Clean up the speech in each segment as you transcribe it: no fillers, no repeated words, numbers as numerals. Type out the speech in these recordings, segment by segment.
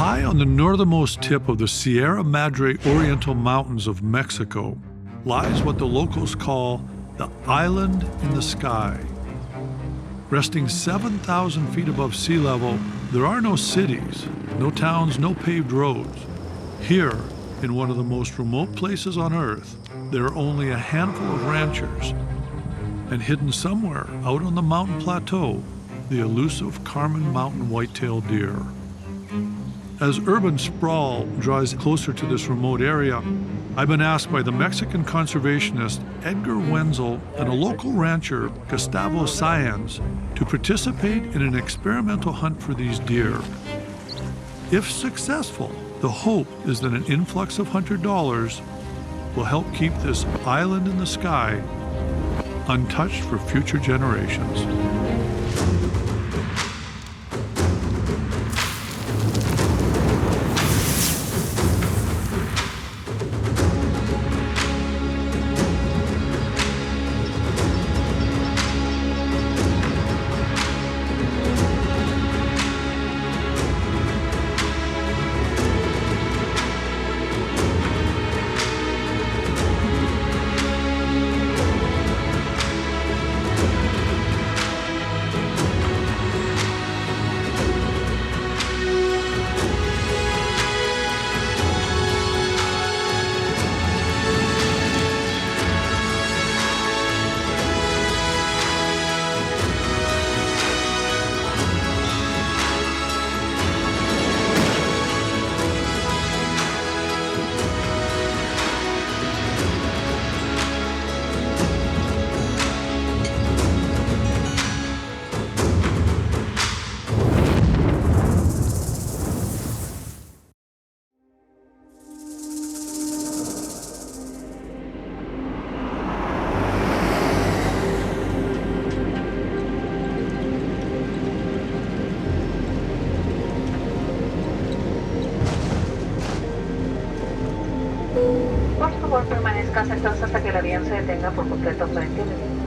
High on the northernmost tip of the Sierra Madre Oriental Mountains of Mexico lies what the locals call the island in the sky. Resting 7,000 feet above sea level, there are no cities, no towns, no paved roads. Here, in one of the most remote places on Earth, there are only a handful of ranchers, and hidden somewhere out on the mountain plateau, the elusive Carmen Mountain Whitetail deer. As urban sprawl draws closer to this remote area, I've been asked by the Mexican conservationist Edgar Wenzel and a local rancher, Gustavo Sáenz, to participate in an experimental hunt for these deer. If successful, the hope is that an influx of hunter dollars will help keep this island in the sky untouched for future generations. Por favor, permanezca sentados hasta que el avión se detenga por completo frente a la línea.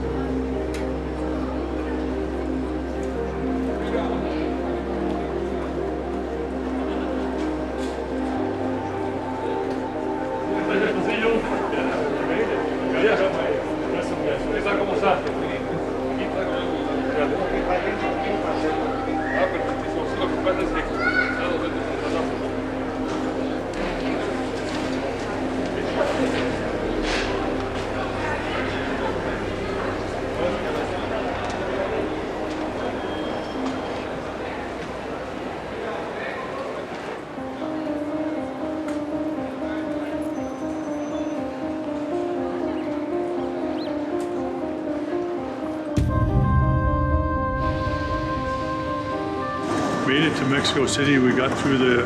Made it to Mexico City. We got through the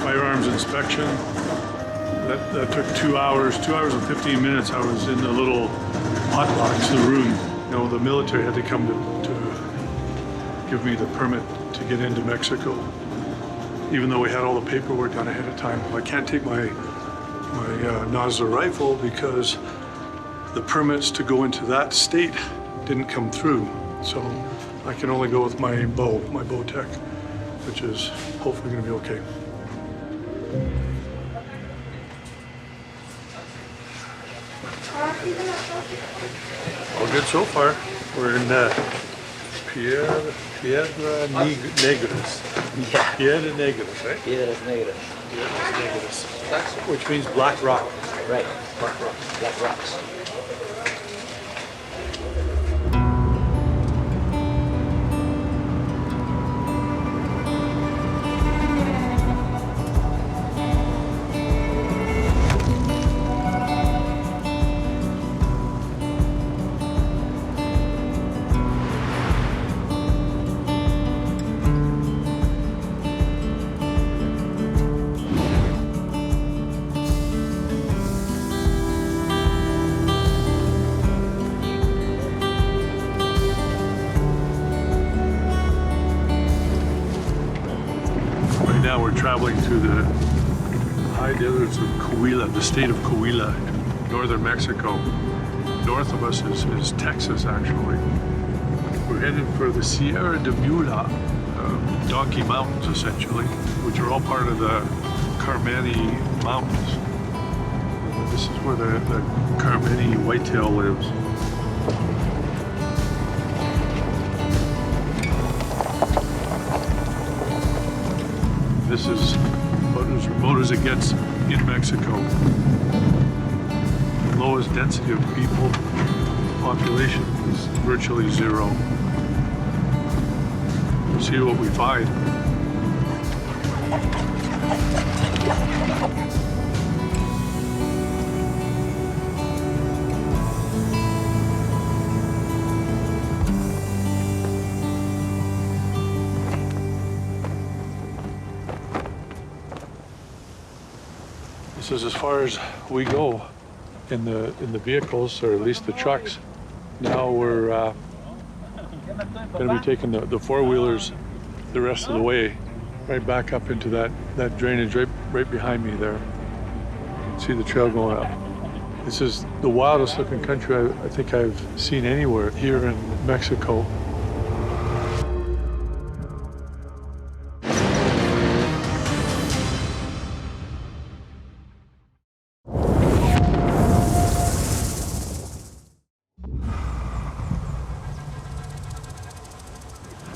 firearms inspection. That took 2 hours, 2 hours and 15 minutes. I was in the little hot box, the room. You know, the military had to come to give me the permit to get into Mexico, even though we had all the paperwork done ahead of time. I can't take my nozzle rifle because the permits to go into that state didn't come through. So I can only go with my bow tech, which is hopefully going to be okay. All good so far. We're in Piedra Negras. Yeah. Piedra Negras, right? Piedras Negras. Piedras Negras. Which means black rock. Right. Black rocks. Black rocks. Now we're traveling through the high deserts of Coahuila, the state of Coahuila, in northern Mexico. North of us is Texas, actually. We're headed for the Sierra de Mula, Donkey Mountains, essentially, which are all part of the Carmen Mountains. This is where the Carmen Whitetail lives. This is about as remote as it gets in Mexico. The lowest density of people, population is virtually zero. We'll see what we find. This is as far as we go in the vehicles, or at least the trucks. Now we're going to be taking the four-wheelers the rest of the way, right back up into that drainage right behind me there. See the trail going up. This is the wildest looking country I think I've seen anywhere here in Mexico.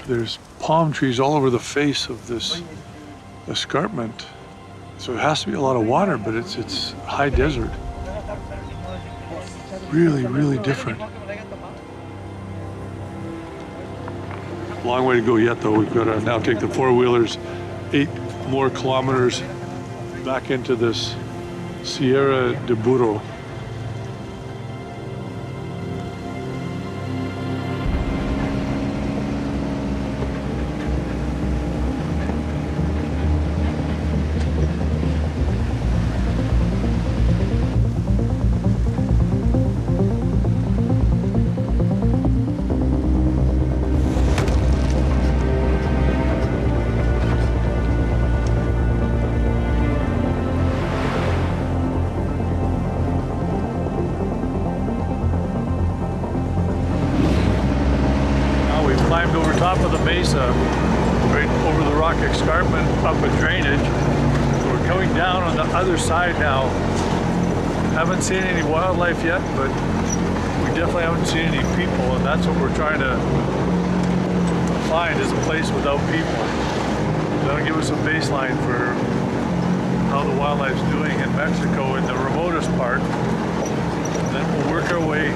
There's palm trees all over the face of this escarpment. So it has to be a lot of water, but it's high desert. Really, really different. Long way to go yet, though. We've got to now take the four-wheelers 8 more kilometers back into this Sierra de Burro. Climbed over top of the mesa, right over the rock escarpment, up a drainage. So we're coming down on the other side now. Haven't seen any wildlife yet, but we definitely haven't seen any people, and that's what we're trying to find, is a place without people. That'll give us a baseline for how the wildlife's doing in Mexico in the remotest part. And then we'll work our way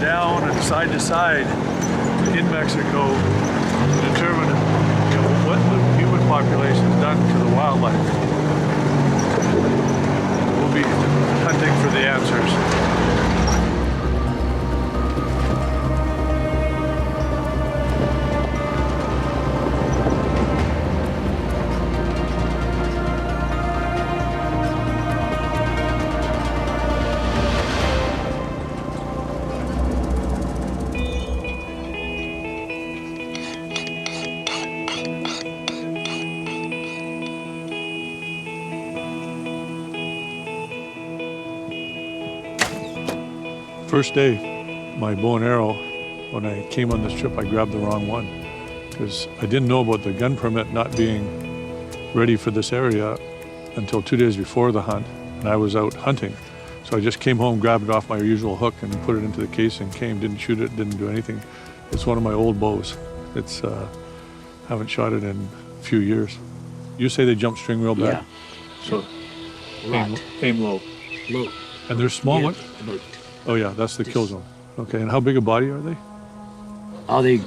down and side to side in Mexico to determine what the human population has done to the wildlife. We'll be hunting for the answers. First day, my bow and arrow, when I came on this trip, I grabbed the wrong one because I didn't know about the gun permit not being ready for this area until 2 days before the hunt, and I was out hunting. So I just came home, grabbed it off my usual hook and put it into the case and came, didn't shoot it, didn't do anything. It's one of my old bows. It's, haven't shot it in a few years. You say they jump string real bad? Yeah. So Right. aim low. Low. And they're small Yeah, ones? about- Oh yeah, that's the kill zone. Okay, and how big a body are they? Oh, they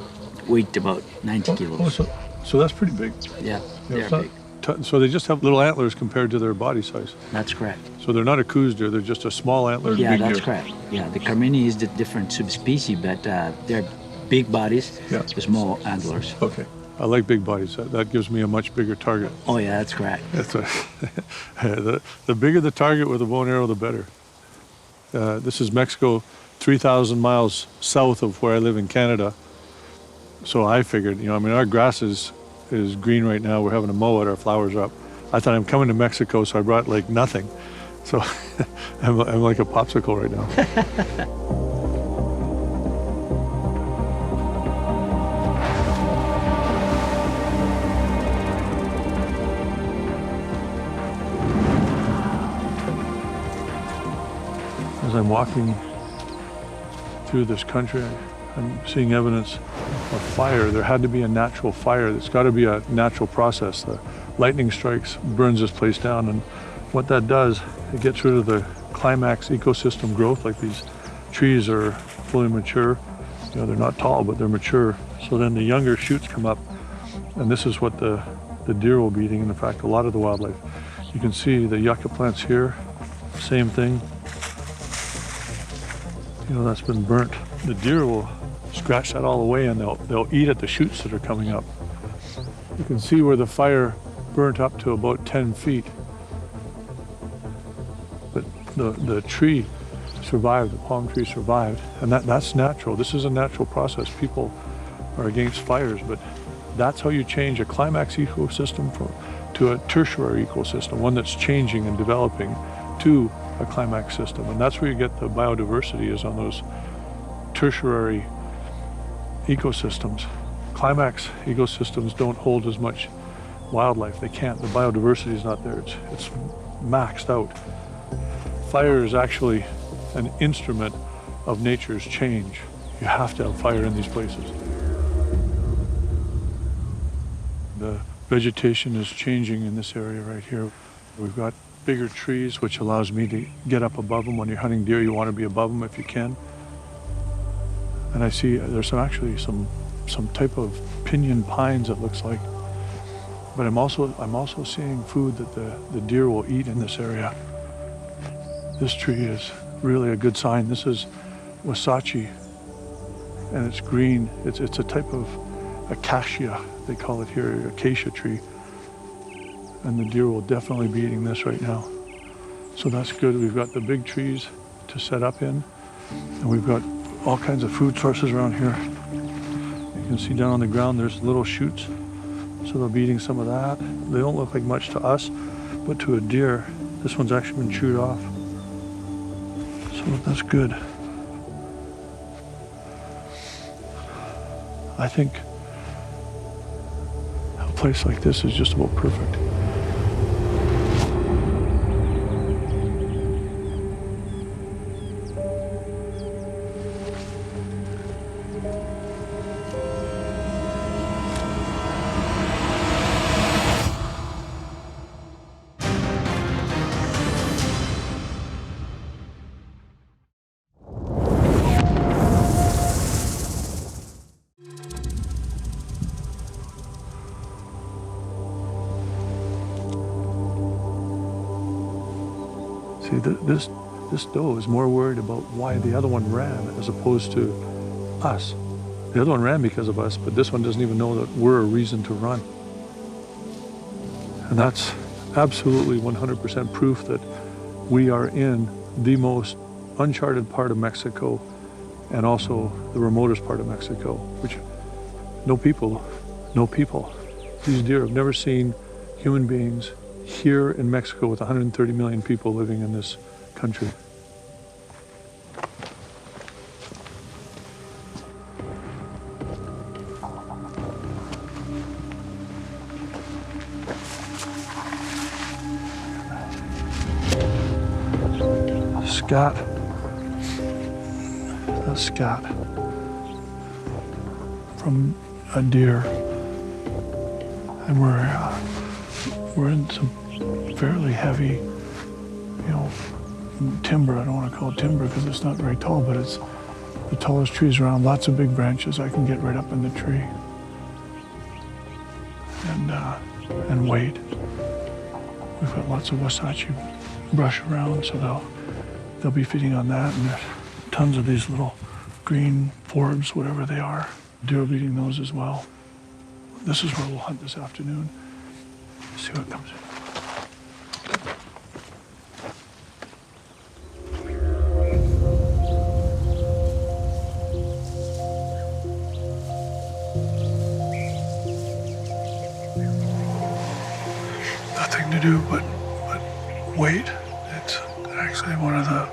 weighed about 90 Oh, kilos. so that's pretty big. Yeah, Yeah, they're it's not big. so they just have little antlers compared to their body size. That's correct. So they're not a coos deer, they're just a small antlered Yeah, big that's deer. correct. Yeah, the Carmini is the different subspecies, but they're big bodies Yeah. with small antlers. Okay, I like big bodies. That gives me a much bigger target. Oh, yeah, that's correct. That's the bigger the target with a bow and arrow, the better. This is Mexico, 3,000 miles south of where I live in Canada. So I figured, our grass is green right now. We're having to mow it. Our flowers are up. I thought I'm coming to Mexico, so I brought like nothing. So I'm like a popsicle right now. I'm walking through this country, I'm seeing evidence of fire. There had to be a natural fire. It's got to be a natural process. The lightning strikes, burns this place down, and what that does, it gets rid of the climax ecosystem growth. Like these trees are fully mature. You know, they're not tall, but they're mature. So then the younger shoots come up, and this is what the deer will be eating, and in fact, a lot of the wildlife. You can see the yucca plants here, same thing. You know, that's been burnt. The deer will scratch that all away, and they'll eat at the shoots that are coming up. You can see where the fire burnt up to about 10 feet. But the tree survived, the palm tree survived, and that's natural. This is a natural process. People are against fires, but that's how you change a climax ecosystem to a tertiary ecosystem, one that's changing and developing to a climax system. And that's where you get the biodiversity, is on those tertiary ecosystems. Climax ecosystems don't hold as much wildlife. They can't. The biodiversity is not there. It's maxed out. Fire is actually an instrument of nature's change. You have to have fire in these places. The vegetation is changing in this area right here. We've got bigger trees, which allows me to get up above them. When you're hunting deer, you want to be above them if you can. And I see there's actually some type of pinyon pines, it looks like. But I'm also seeing food that the deer will eat in this area. This tree is really a good sign. This is wasachi, and it's green. It's a type of acacia, they call it here, acacia tree. And the deer will definitely be eating this right now. So that's good. We've got the big trees to set up in, and we've got all kinds of food sources around here. You can see down on the ground there's little shoots, so they'll be eating some of that. They don't look like much to us, but to a deer, this one's actually been chewed off. So that's good. I think a place like this is just about perfect. See, this doe is more worried about why the other one ran as opposed to us. The other one ran because of us, but this one doesn't even know that we're a reason to run. And that's absolutely 100% proof that we are in the most uncharted part of Mexico, and also the remotest part of Mexico, which no people. These deer have never seen human beings here in Mexico with 130 million people living in this country. Scat. That's scat from a deer. And we're in some fairly heavy, timber. I don't want to call it timber because it's not very tall, but it's the tallest trees around. Lots of big branches. I can get right up in the tree and wait. We've got lots of wasachi brush around, so they'll be feeding on that, and there's tons of these little green forbs, whatever they are. Deer will be eating those as well. This is where we'll hunt this afternoon. See what comes in. Nothing to do but wait. It's actually one of the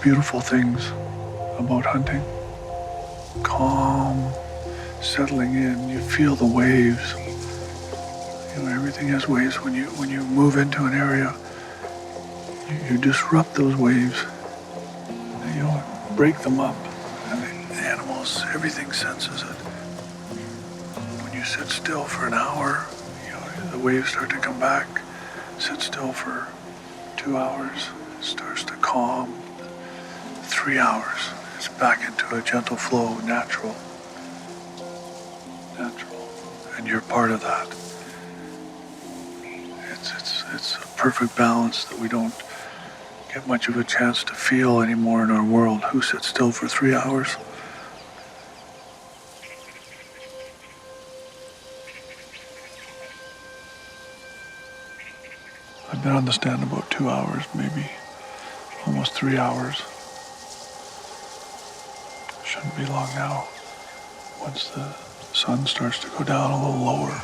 beautiful things about hunting. Calm, settling in. You feel the waves. Everything has waves. When you move into an area, you disrupt those waves. break them up. And the animals, everything senses it. When you sit still for an hour, the waves start to come back. Sit still for 2 hours, it starts to calm. 3 hours, it's back into a gentle flow, natural. And you're part of that. It's a perfect balance that we don't get much of a chance to feel anymore in our world. Who sits still for 3 hours? I've been on the stand about 2 hours, maybe almost 3 hours. Shouldn't be long now. Once the sun starts to go down a little lower,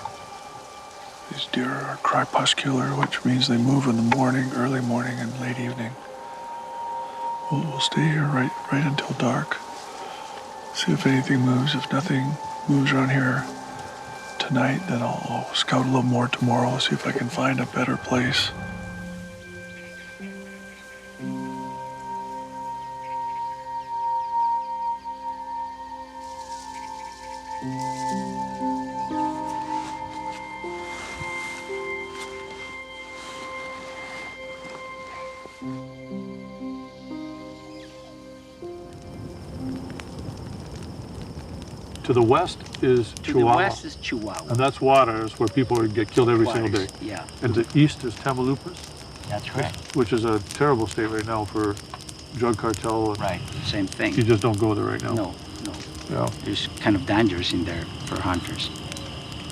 these deer are crepuscular, which means they move in the morning, early morning and late evening. We'll stay here right until dark. See if anything moves. If nothing moves around here tonight, then I'll scout a little more tomorrow, see if I can find a better place. To the west is Chihuahua. To the west is Chihuahua. And that's waters where people get killed every single day. Yeah. And to the east is Tamaulipas. That's correct. Which is a terrible state right now for drug cartel. And right, same thing. You just don't go there right now. No. Yeah. There's kind of dangerous in there for hunters.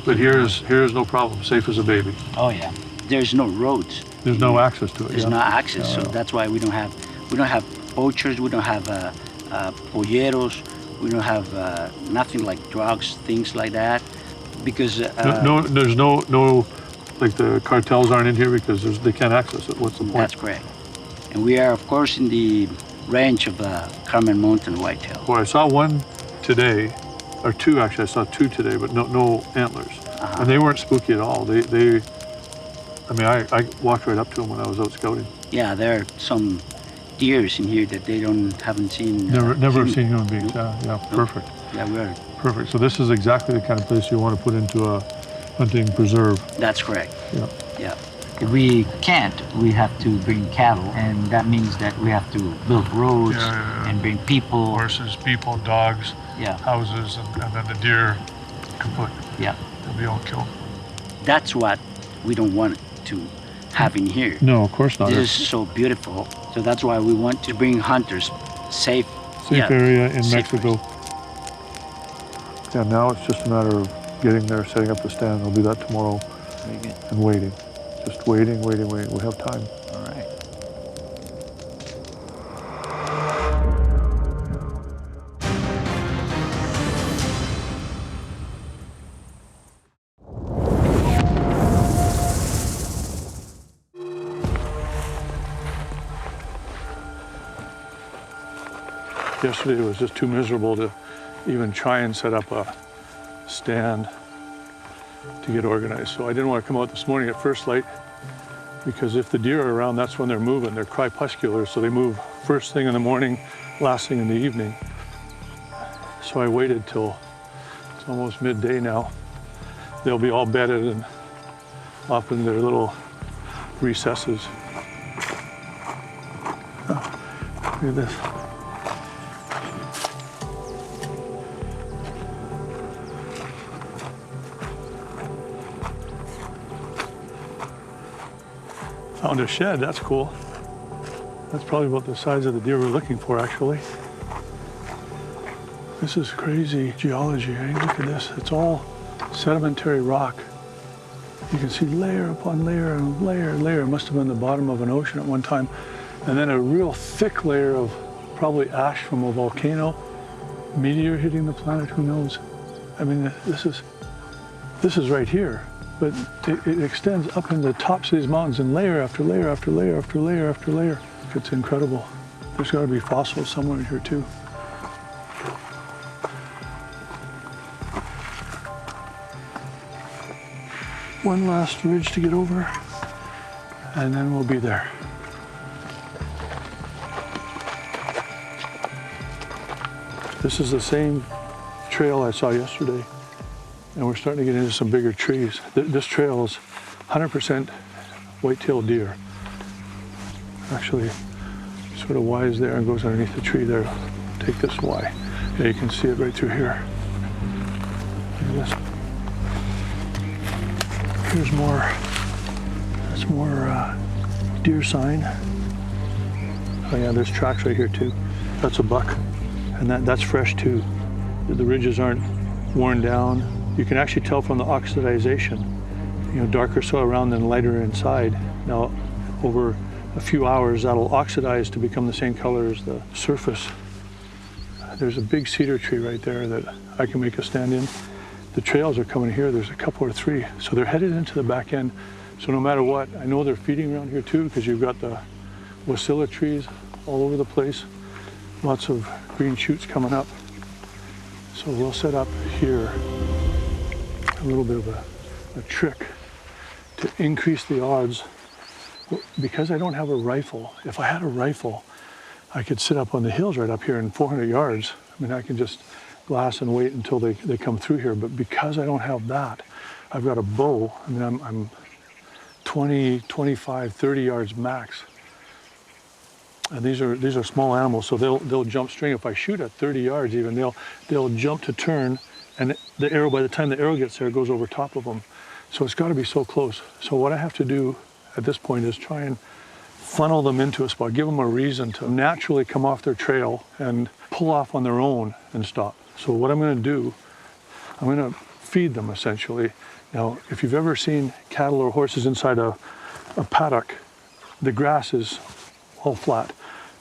But here is no problem, safe as a baby. Oh yeah. There's no roads. There's no access to it. There's no access, so that's why we don't have poachers, we don't have polleros, we don't have nothing like drugs, things like that, because there's no like the cartels aren't in here because they can't access it. What's the point? That's correct. And we are, of course, in the range of Carmen Mountain Whitetail. Well, I saw one today, or two actually. I saw two today, but no antlers, and they weren't spooky at all. I walked right up to them when I was out scouting. Yeah, there are some deers in here that they haven't seen. Never seen human beings. Yeah, perfect. Yeah, we are. Perfect. So this is exactly the kind of place you want to put into a hunting preserve. That's correct. Yeah. If we can't, we have to bring cattle, and that means that we have to build roads and bring people. Horses, people, dogs, houses, and then the deer kaput. Yeah. They'll be all killed. That's what we don't want to have in here. No, of course not. This is so beautiful. So that's why we want to bring hunters safe area in safe Mexico. Yeah, now it's just a matter of getting there, setting up the stand. We'll do that tomorrow. Very good. And waiting. Just waiting. We have time. All right. Yesterday it was just too miserable to even try and set up a stand to get organized. So I didn't want to come out this morning at first light, because if the deer are around, that's when they're moving. They're crepuscular, so they move first thing in the morning, last thing in the evening. So I waited till it's almost midday now. They'll be all bedded and off in their little recesses. Oh, look at this. Found a shed, that's cool. That's probably about the size of the deer we're looking for, actually. This is crazy geology, eh? Look at this, it's all sedimentary rock. You can see layer upon layer and layer and layer. It must have been the bottom of an ocean at one time. And then a real thick layer of probably ash from a volcano. Meteor hitting the planet, who knows? I mean, this is right here. But it extends up in the tops of these mountains in layer after layer after layer after layer after layer. It's incredible. There's got to be fossils somewhere in here too. One last ridge to get over, and then we'll be there. This is the same trail I saw yesterday, and we're starting to get into some bigger trees. This trail is 100% white-tailed deer. Actually, sort of Y is there and goes underneath the tree there. Take this Y. Yeah, you can see it right through here. Look at this. Here's more. That's more deer sign. Oh yeah, there's tracks right here too. That's a buck, and that's fresh too. The ridges aren't worn down. You can actually tell from the oxidization. You know, darker soil around than lighter inside. Now, over a few hours, that'll oxidize to become the same color as the surface. There's a big cedar tree right there that I can make a stand in. The trails are coming here. There's a couple or three. So they're headed into the back end. So no matter what, I know they're feeding around here too, because you've got the wasilla trees all over the place. Lots of green shoots coming up. So we'll set up here a little bit of a trick to increase the odds. Because I don't have a rifle, if I had a rifle, I could sit up on the hills right up here in 400 yards. I mean, I can just glass and wait until they come through here. But because I don't have that, I've got a bow. I mean, I'm 20, 25, 30 yards max. And these are small animals, so they'll jump straight. If I shoot at 30 yards even, they'll jump to turn, and the arrow, by the time the arrow gets there, goes over top of them. So it's got to be so close. So what I have to do at this point is try and funnel them into a spot, give them a reason to naturally come off their trail and pull off on their own and stop. So what I'm going to do, I'm going to feed them essentially. Now, if you've ever seen cattle or horses inside a paddock, the grass is all flat.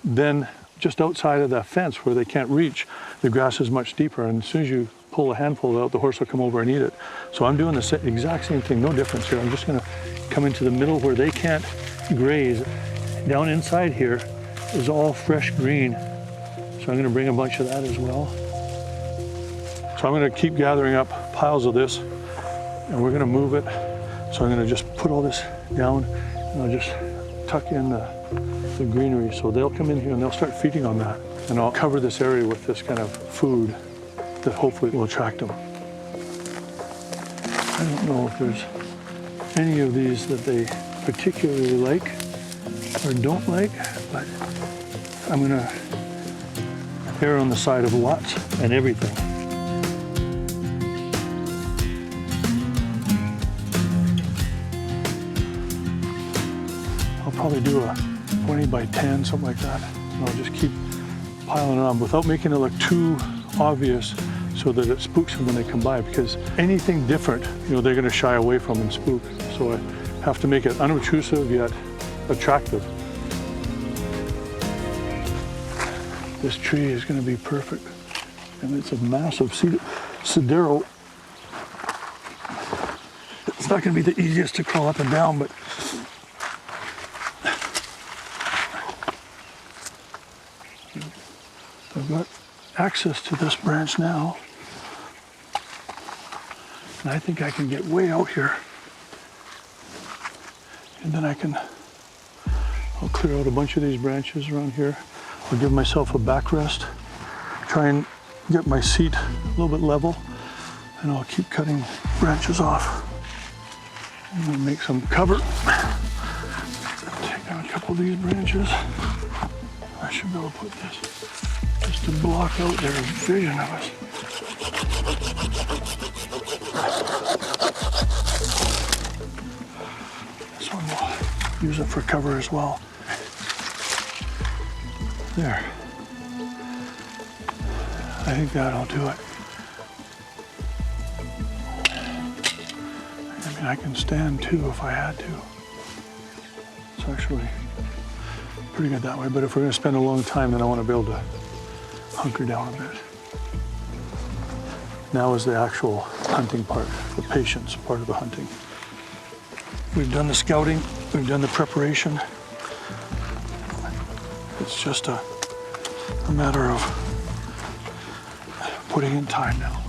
Then just outside of that fence where they can't reach, the grass is much deeper, and as soon as you pull a handful out, the horse will come over and eat it. So I'm doing the exact same thing, no difference here. I'm just going to come into the middle where they can't graze. Down inside here is all fresh green, so I'm going to bring a bunch of that as well. So I'm going to keep gathering up piles of this, and we're going to move it. So I'm going to just put all this down, and I'll just tuck in the greenery. So they'll come in here and they'll start feeding on that. And I'll cover this area with this kind of food that hopefully will attract them. I don't know if there's any of these that they particularly like or don't like, but I'm going to err on the side of lots and everything. I'll probably do a 20 by 10, something like that. And I'll just keep piling it on without making it look too obvious so that it spooks them when they come by, because anything different, you know, they're going to shy away from and spook. So I have to make it unobtrusive yet attractive. This tree is going to be perfect. And it's a massive cedaro. It's not going to be the easiest to crawl up and down, but I've got access to this branch now. And I think I can get way out here. And then I'll clear out a bunch of these branches around here. I'll give myself a backrest, try and get my seat a little bit level, and I'll keep cutting branches off. I'm gonna make some cover. Take down a couple of these branches. I should be able to put this just to block out their vision of us. This one we'll use it for cover as well. There. I think that'll do it. I mean, I can stand too if I had to. It's actually pretty good that way, but if we're going to spend a long time, then I want to be able to hunker down a bit. Now is the actual hunting part, the patience part of the hunting. We've done the scouting, we've done the preparation. It's just a matter of putting in time now.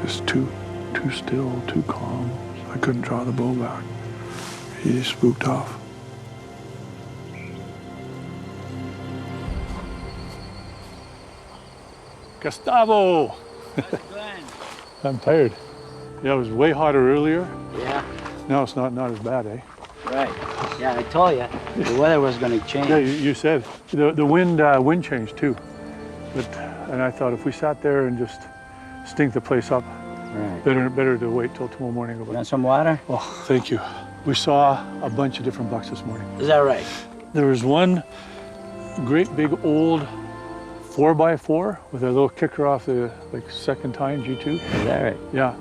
Just too still, too calm. I couldn't draw the bow back. He just spooked off. Gustavo! I'm tired. Yeah, it was way hotter earlier. Yeah. Now it's not as bad, eh? Right. Yeah, I told you the weather was going to change. Yeah, you said the wind changed too. And I thought if we sat there and just stink the place up, Right. better to wait till tomorrow morning. You want some water? Oh, thank you. We saw a bunch of different bucks this morning. Is that right? There was one great big old 4x4 with a little kicker off the second tine G2. Is that right? Yeah.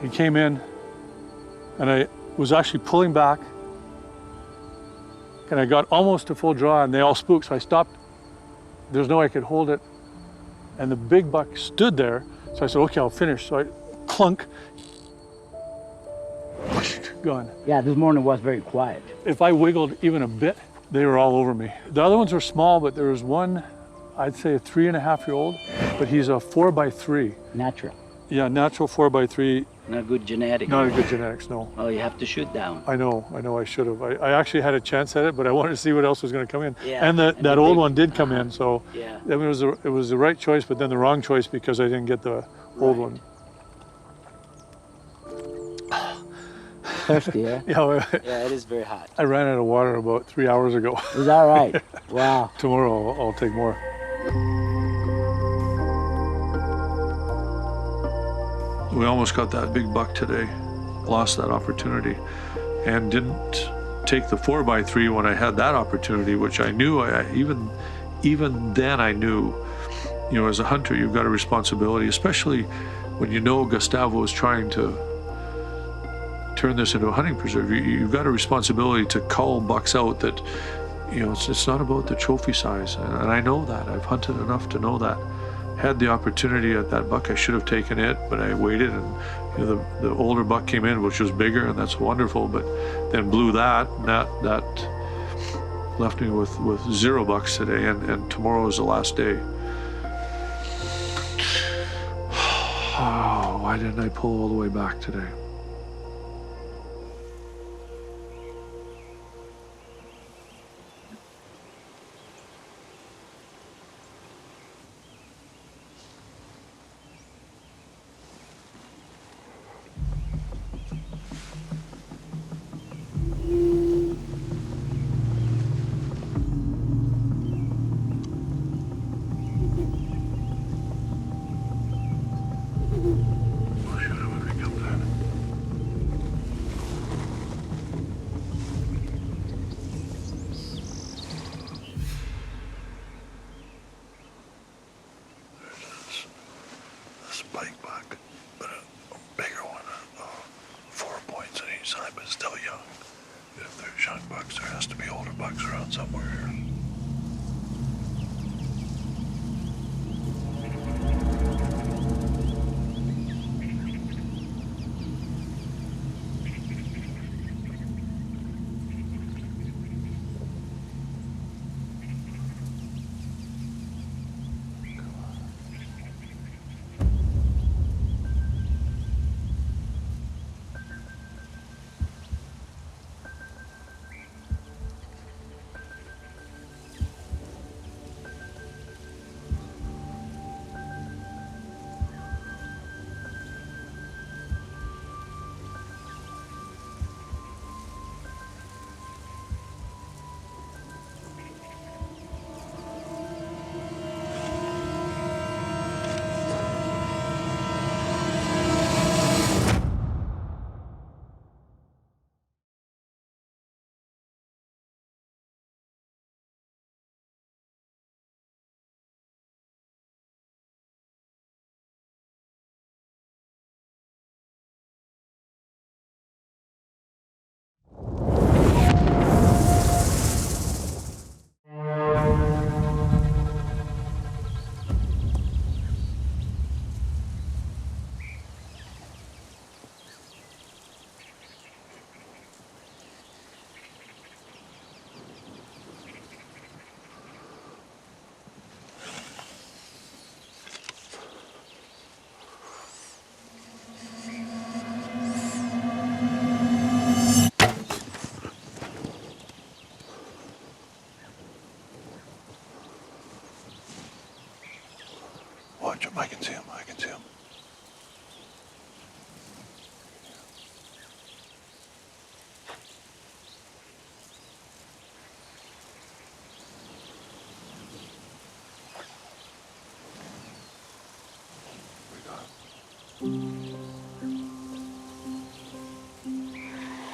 He came in and I was actually pulling back and I got almost to full draw and they all spooked, so I stopped. There's no way I could hold it. And the big buck stood there, so I said, okay, I'll finish. So I clunk, gone. Yeah, this morning was very quiet. If I wiggled even a bit, they were all over me. The other ones were small, but there was one, I'd say a 3.5-year-old, but he's a 4x3. Natural. Yeah, natural 4x3. Not good genetics. Not a good genetics, no. Oh, you have to shoot down. I know, I should have. I actually had a chance at it, but I wanted to see what else was going to come in. Yeah, and that the old big- one did come in, so Yeah. I mean, it was the right choice, but then the wrong choice because I didn't get the old one. Thirsty, yeah? Yeah, Yeah, it is very hot. I ran out of water about 3 hours ago. Is that right? Wow. Tomorrow I'll take more. We almost got that big buck today, lost that opportunity, and didn't take the 4x3 when I had that opportunity, which I knew, even then I knew, you know, as a hunter, you've got a responsibility, especially when you know Gustavo is trying to turn this into a hunting preserve. You've got a responsibility to call bucks out that, you know, it's not about the trophy size, and I know that. I've hunted enough to know that. Had the opportunity at that buck, I should have taken it, but I waited, and you know, the older buck came in, which was bigger, and that's wonderful, but then blew that, and that left me with 0 bucks today, and tomorrow is the last day. Oh, why didn't I pull all the way back today? Spike buck, but a bigger one, 4 points on each side, but still young. If there's young bucks, there has to be older bucks around somewhere here.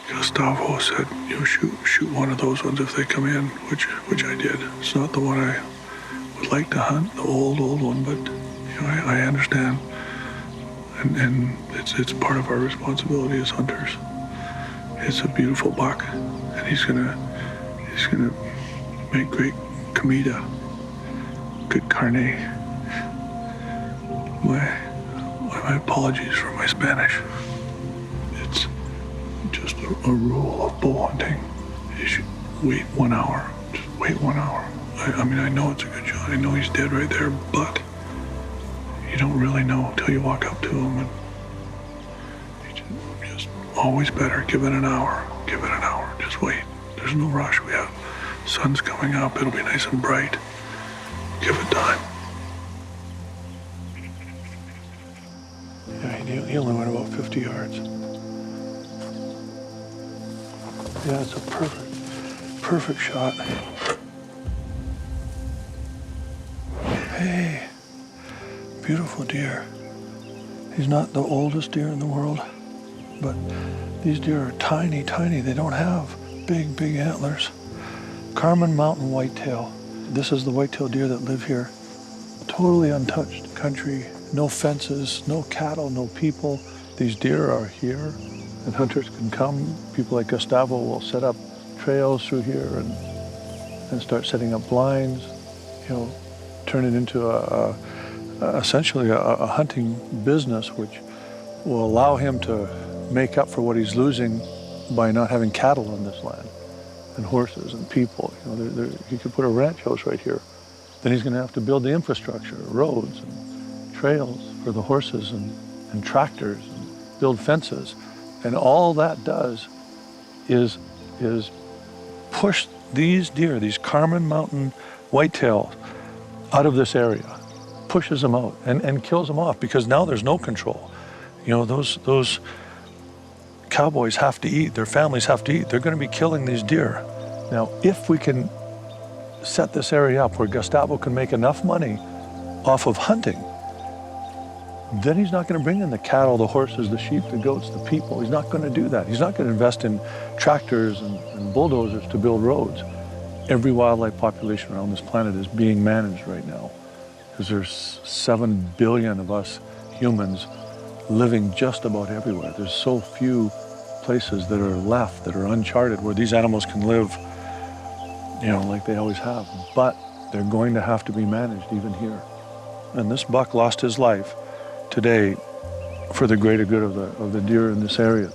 Gustavo said, you know, shoot one of those ones if they come in, which I did. It's not the one I would like to hunt, the old one, but you know, I understand, and it's part of our responsibility as hunters. It's a beautiful buck, and he's gonna make great comida, good carne. My apologies for my Spanish. It's just a rule of bow hunting. You should wait 1 hour. Just wait 1 hour. I mean, I know it's a good shot. I know he's dead right there, but you don't really know until you walk up to him. And you just always better give it an hour. Give it an hour. Just wait. There's no rush. We have sun's coming up. It'll be nice and bright. Give it time. Yeah, he only went about 50 yards. Yeah, it's a perfect shot. Hey, beautiful deer. He's not the oldest deer in the world, but these deer are tiny, tiny. They don't have big antlers. Carmen Mountain Whitetail. This is the whitetail deer that live here. Totally untouched country, no fences, no cattle, no people. These deer are here, and hunters can come. People like Gustavo will set up trails through here and start setting up blinds, you know, turn it into essentially a hunting business, which will allow him to make up for what he's losing by not having cattle on this land, and horses and people. You know, he could put a ranch house right here. Then he's going to have to build the infrastructure, roads and trails for the horses and tractors, and build fences. And all that does is push these deer, these Carmen Mountain Whitetail, out of this area, pushes them out and kills them off, because now there's no control. You know, those cowboys have to eat, their families have to eat. They're going to be killing these deer. Now, if we can set this area up where Gustavo can make enough money off of hunting, then he's not going to bring in the cattle, the horses, the sheep, the goats, the people. He's not going to do that. He's not going to invest in tractors and bulldozers to build roads. Every wildlife population around this planet is being managed right now, because there's 7 billion of us humans living just about everywhere. There's so few places that are left, that are uncharted, where these animals can live, you know, like they always have. But they're going to have to be managed even here. And this buck lost his life today for the greater good of the deer in this area.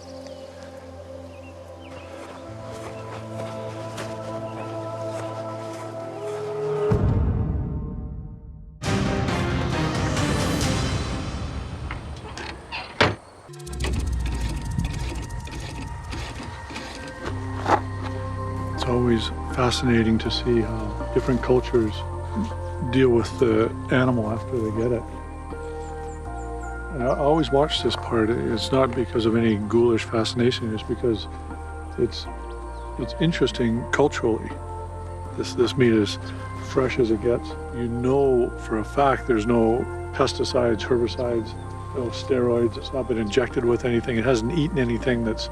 It's always fascinating to see how different cultures deal with the animal after they get it. And I always watch this part. It's not because of any ghoulish fascination, it's because it's interesting culturally. This meat is fresh as it gets. You know for a fact there's no pesticides, herbicides, no steroids. It's not been injected with anything. It hasn't eaten anything that's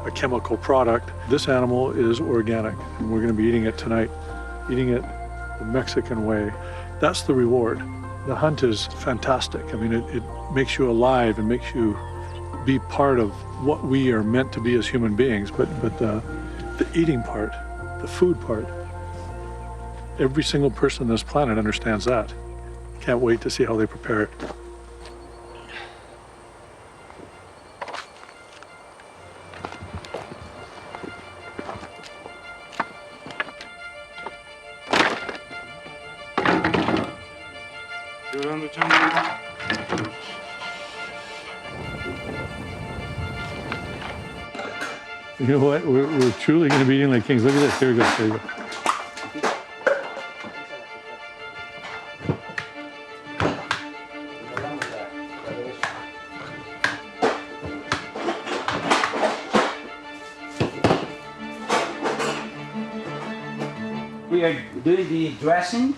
a chemical product. This animal is organic, and we're going to be eating it tonight, eating it the Mexican way. That's the reward. The hunt is fantastic. I mean, it makes you alive and makes you be part of what we are meant to be as human beings. But the eating part, the food part, every single person on this planet understands that. Can't wait to see how they prepare it. You know what? We're truly going to be eating like kings. Look at this. Here we go. Here we go. We are doing the dressing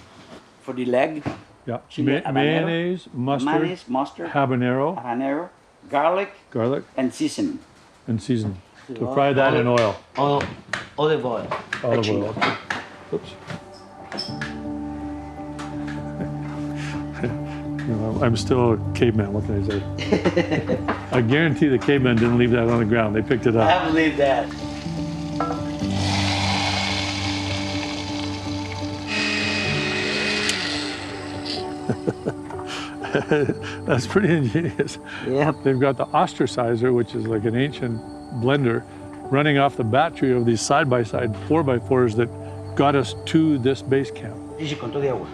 for the leg. Yeah. Chile habanero. Mayonnaise, mustard, Mayonnaise, mustard, habanero, habanero, garlic, garlic, and seasoning. and seasoning. To fry that in oil. Olive oil. Olive oil. Okay. Oops. You know, I'm still a caveman, what can I say? I guarantee the cavemen didn't leave that on the ground. They picked it up. I believe that. That's pretty ingenious. Yep. They've got the ostracizer, which is like an ancient blender, running off the battery of these side-by-side 4x4s that got us to this base camp. Dice con todo de agua.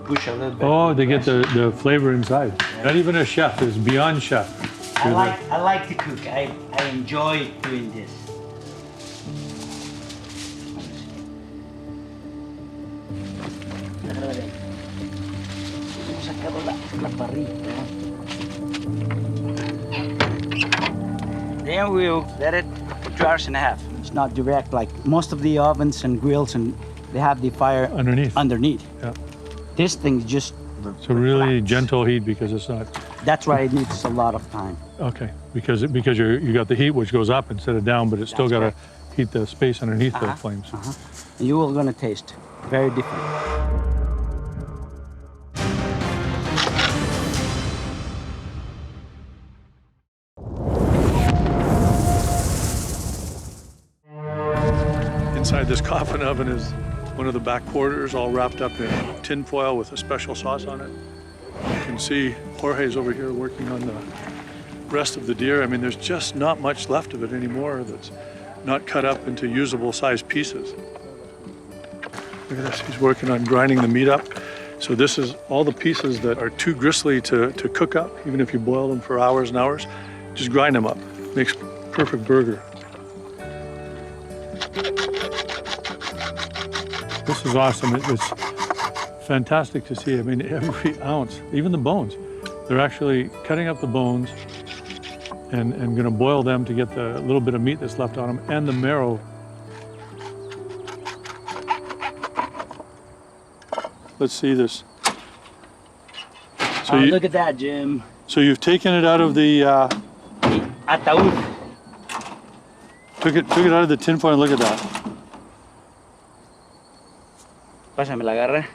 Push a little bit. Oh, they get the flavor inside. Not even a chef, it's beyond chef. I like to cook. I enjoy doing this. Hemos sacado la parrilla. Then we'll let it for 2 hours and a half. It's not direct like most of the ovens and grills, and they have the fire underneath. Yeah. This thing just So really gentle heat because it's not. That's why it needs a lot of time. Okay, because you got the heat which goes up instead of down, but it's still got to heat the space underneath the flames. And you are gonna taste very different. Inside this coffin oven is one of the back quarters, all wrapped up in tin foil with a special sauce on it. You can see Jorge's over here working on the rest of the deer. I mean, there's just not much left of it anymore that's not cut up into usable size pieces. Look at this, he's working on grinding the meat up. So this is all the pieces that are too gristly to cook up, even if you boil them for hours and hours. Just grind them up, makes perfect burger. This is awesome. It's fantastic to see. I mean, every ounce, even the bones, they're actually cutting up the bones and going to boil them to get the little bit of meat that's left on them and the marrow. Let's see this. So Look at that, Jim. So you've taken it out of the Ataúd. took it out of the tin foil and look at that. Pásame la garra.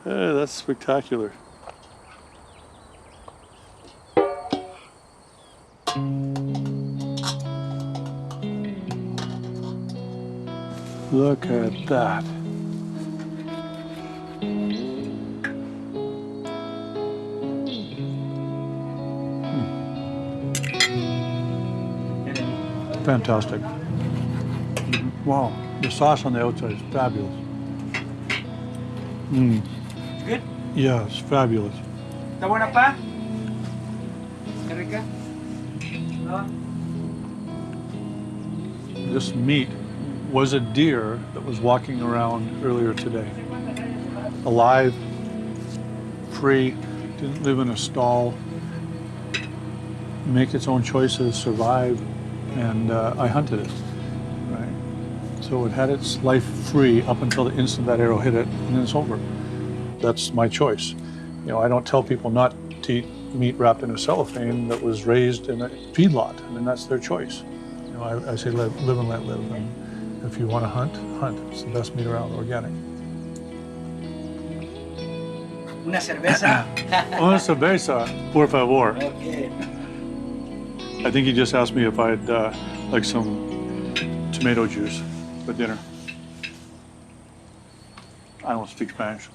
That's spectacular. Look at that. Fantastic. Wow, the sauce on the outside is fabulous. It's good? Yeah, it's fabulous. ¿Está buena, pa? ¿Qué rica? No? This meat was a deer that was walking around earlier today. Alive, free, didn't live in a stall, make its own choices, survive, and I hunted it, right? So it had its life free up until the instant that arrow hit it, and then it's over. That's my choice. You know, I don't tell people not to eat meat wrapped in a cellophane that was raised in a feedlot. I mean, that's their choice. You know, I say live and let live. And if you want to hunt, hunt. It's the best meat around, organic. Una cerveza. Una cerveza, por favor. Okay. I think he just asked me if I'd like some tomato juice for dinner. I don't speak Spanish.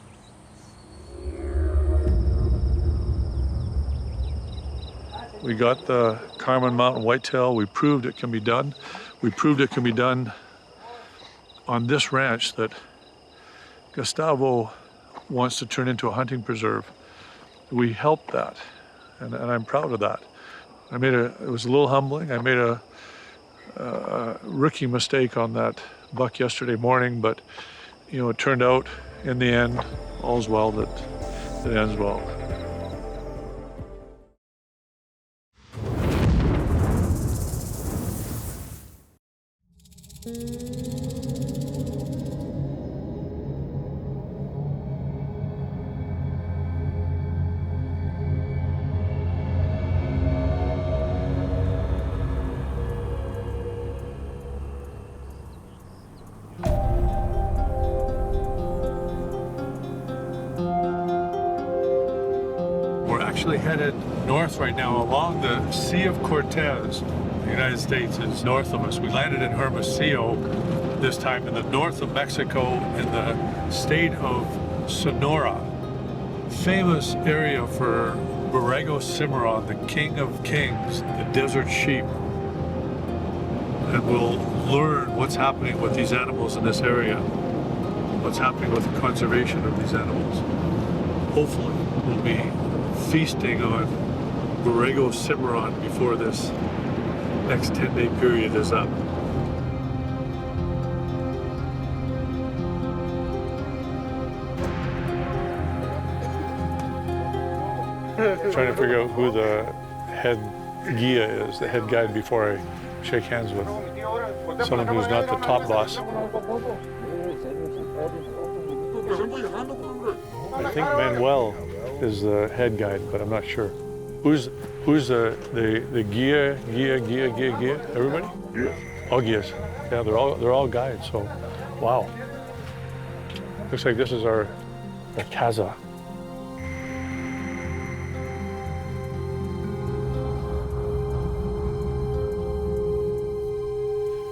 We got the Carmen Mountain Whitetail. We proved it can be done. We proved it can be done on this ranch that Gustavo wants to turn into a hunting preserve. We helped that, and I'm proud of that. It was a little humbling. I made a rookie mistake on that buck yesterday morning, but you know, it turned out in the end, all's well that ends well. actually headed north right now along the Sea of Cortez. The United States is north of us. We landed in Hermosillo this time in the north of Mexico in the state of Sonora. Famous area for Borrego Cimarron, the king of kings, the desert sheep. And we'll learn what's happening with these animals in this area, what's happening with the conservation of these animals. Hopefully, we'll be feasting on Borrego Cimarron before this next 10-day period is up. Trying to figure out who the head guia is, the head guide, before I shake hands with someone who's not the top boss. I think Manuel is the head guide, but I'm not sure. Who's the guia? Everybody? Yeah. All guias. Yeah, they're all guides. So, wow. Looks like this is our casa.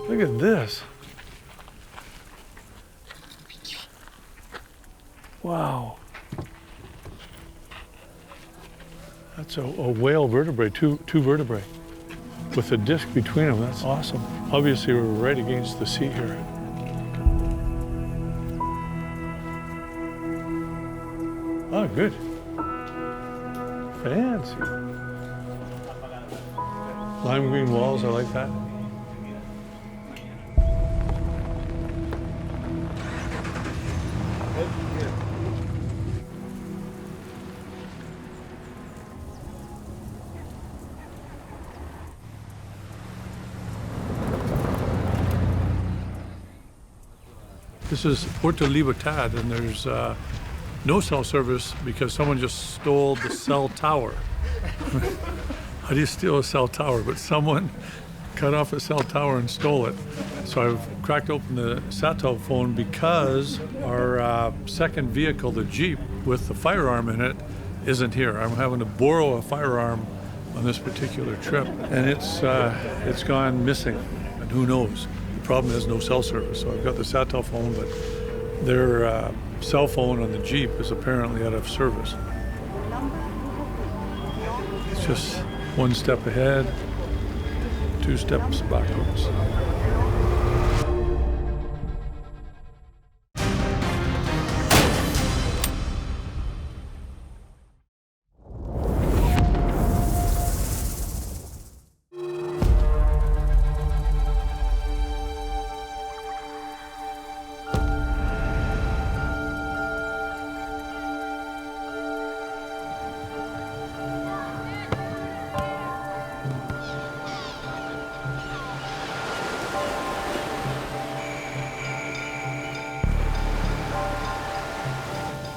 Look at this. Wow. That's a whale vertebrae, two vertebrae with a disc between them. That's awesome. Obviously, we're right against the sea here. Oh, good. Fancy. Lime green walls, I like that. This is Puerto Libertad, and there's no cell service because someone just stole the cell tower. How do you steal a cell tower? But someone cut off a cell tower and stole it. So I've cracked open the satellite phone because our second vehicle, the Jeep with the firearm in it, isn't here. I'm having to borrow a firearm on this particular trip, and it's gone missing, and who knows? The problem is no cell service. So I've got the satellite phone, but their cell phone on the Jeep is apparently out of service. It's just one step ahead, two steps backwards.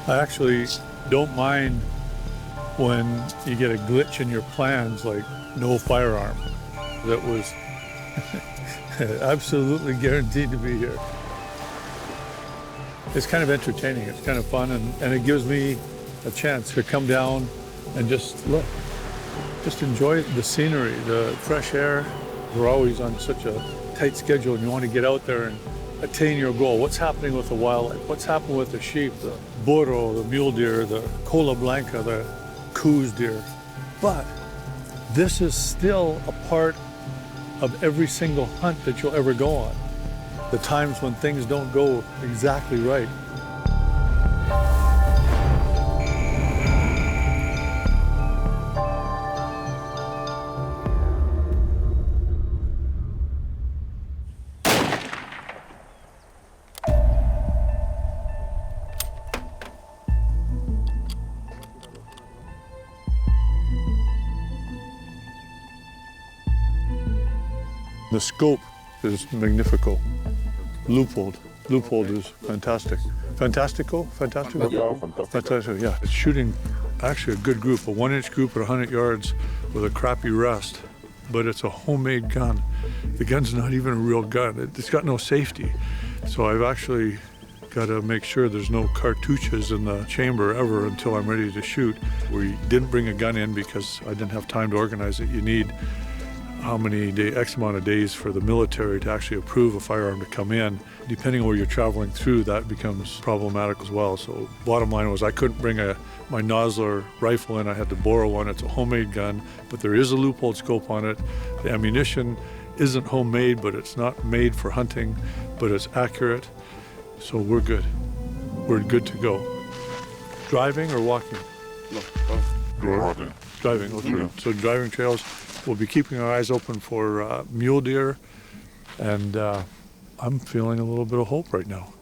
I actually don't mind when you get a glitch in your plans, like no firearm. That was absolutely guaranteed to be here. It's kind of entertaining, it's kind of fun, and it gives me a chance to come down and just look, just enjoy the scenery, the fresh air. We're always on such a tight schedule, and you want to get out there and attain your goal. What's happening with the wildlife? What's happening with the sheep, the burro, the mule deer, the cola blanca, the coos deer? But this is still a part of every single hunt that you'll ever go on. The times when things don't go exactly right. The scope is magnifico. Loophole is fantastic. Fantastico? Fantastico, yeah. It's shooting actually a good group, a 1-inch group at 100 yards with a crappy rest, but it's a homemade gun. The gun's not even a real gun. It's got no safety. So I've actually Gotta make sure there's no cartouches in the chamber ever until I'm ready to shoot. We didn't bring a gun in because I didn't have time to organize it. You need X amount of days for the military to actually approve a firearm to come in. Depending on where you're traveling through, that becomes problematic as well. So bottom line was I couldn't bring my Nosler rifle in. I had to borrow one. It's a homemade gun, but there is a loophole scope on it. The ammunition isn't homemade, but it's not made for hunting, but it's accurate. So we're good. We're good to go. Driving or walking? Driving, okay. Yeah. So driving trails. We'll be keeping our eyes open for mule deer, and I'm feeling a little bit of hope right now.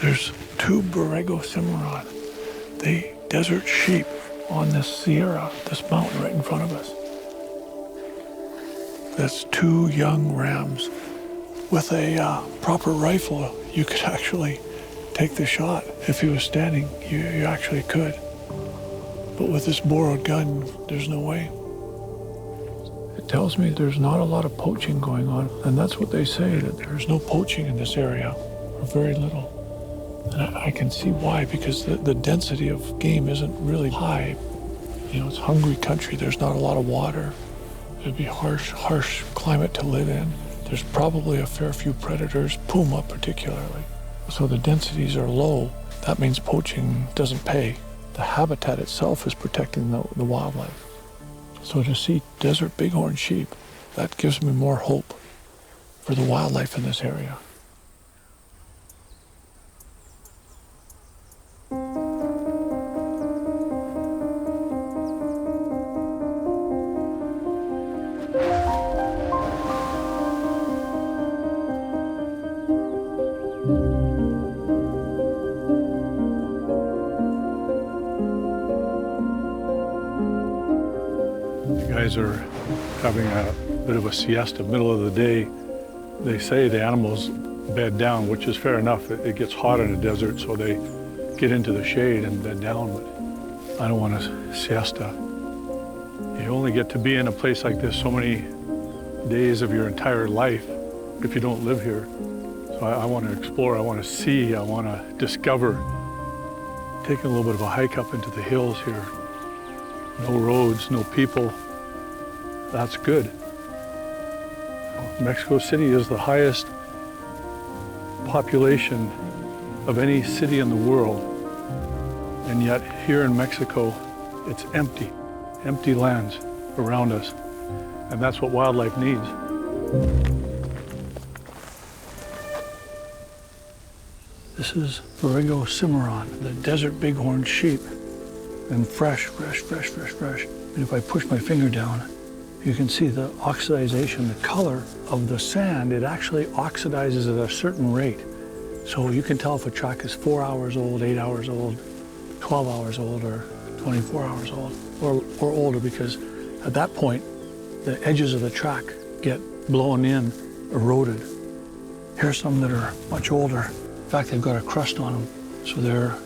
There's two Borrego Cimarron, the desert sheep on this Sierra, this mountain right in front of us. That's two young rams. With a proper rifle, you could actually take the shot. If he was standing, you actually could. But with this borrowed gun, there's no way. It tells me there's not a lot of poaching going on, and that's what they say, that there's no poaching in this area, or very little. And I can see why, because the density of game isn't really high. You know, it's hungry country, there's not a lot of water. It'd be harsh climate to live in. There's probably a fair few predators, puma particularly. So the densities are low. That means poaching doesn't pay. The habitat itself is protecting the wildlife. So to see desert bighorn sheep, that gives me more hope for the wildlife in this area. Guys are having a bit of a siesta, middle of the day. They say the animals bed down, which is fair enough. It gets hot in the desert, so they get into the shade and bed down, but I don't want a siesta. You only get to be in a place like this so many days of your entire life if you don't live here. So I want to explore, I want to see, I want to discover. Taking a little bit of a hike up into the hills here. No roads, no people. That's good. Mexico City is the highest population of any city in the world. And yet here in Mexico, it's empty lands around us. And that's what wildlife needs. This is Borrego Cimarron, the desert bighorn sheep. And fresh. And if I push my finger down, you can see the oxidization, the color of the sand. It actually oxidizes at a certain rate. So you can tell if a track is 4 hours old, 8 hours old, 12 hours old, or 24 hours old, or older, because at that point, the edges of the track get blown in, eroded. Here's some that are much older. In fact, they've got a crust on them. So they're,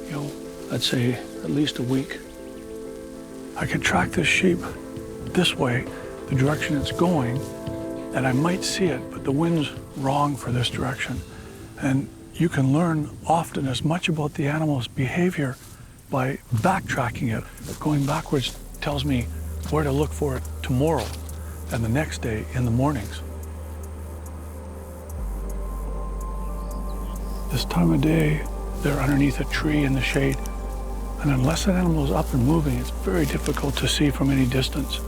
I'd say at least a week. I could track this sheep this way, the direction it's going, and I might see it, but the wind's wrong for this direction. And you can learn often as much about the animal's behavior by backtracking it. Going backwards tells me where to look for it tomorrow and the next day in the mornings. This time of day, they're underneath a tree in the shade. And unless an animal is up and moving, it's very difficult to see from any distance.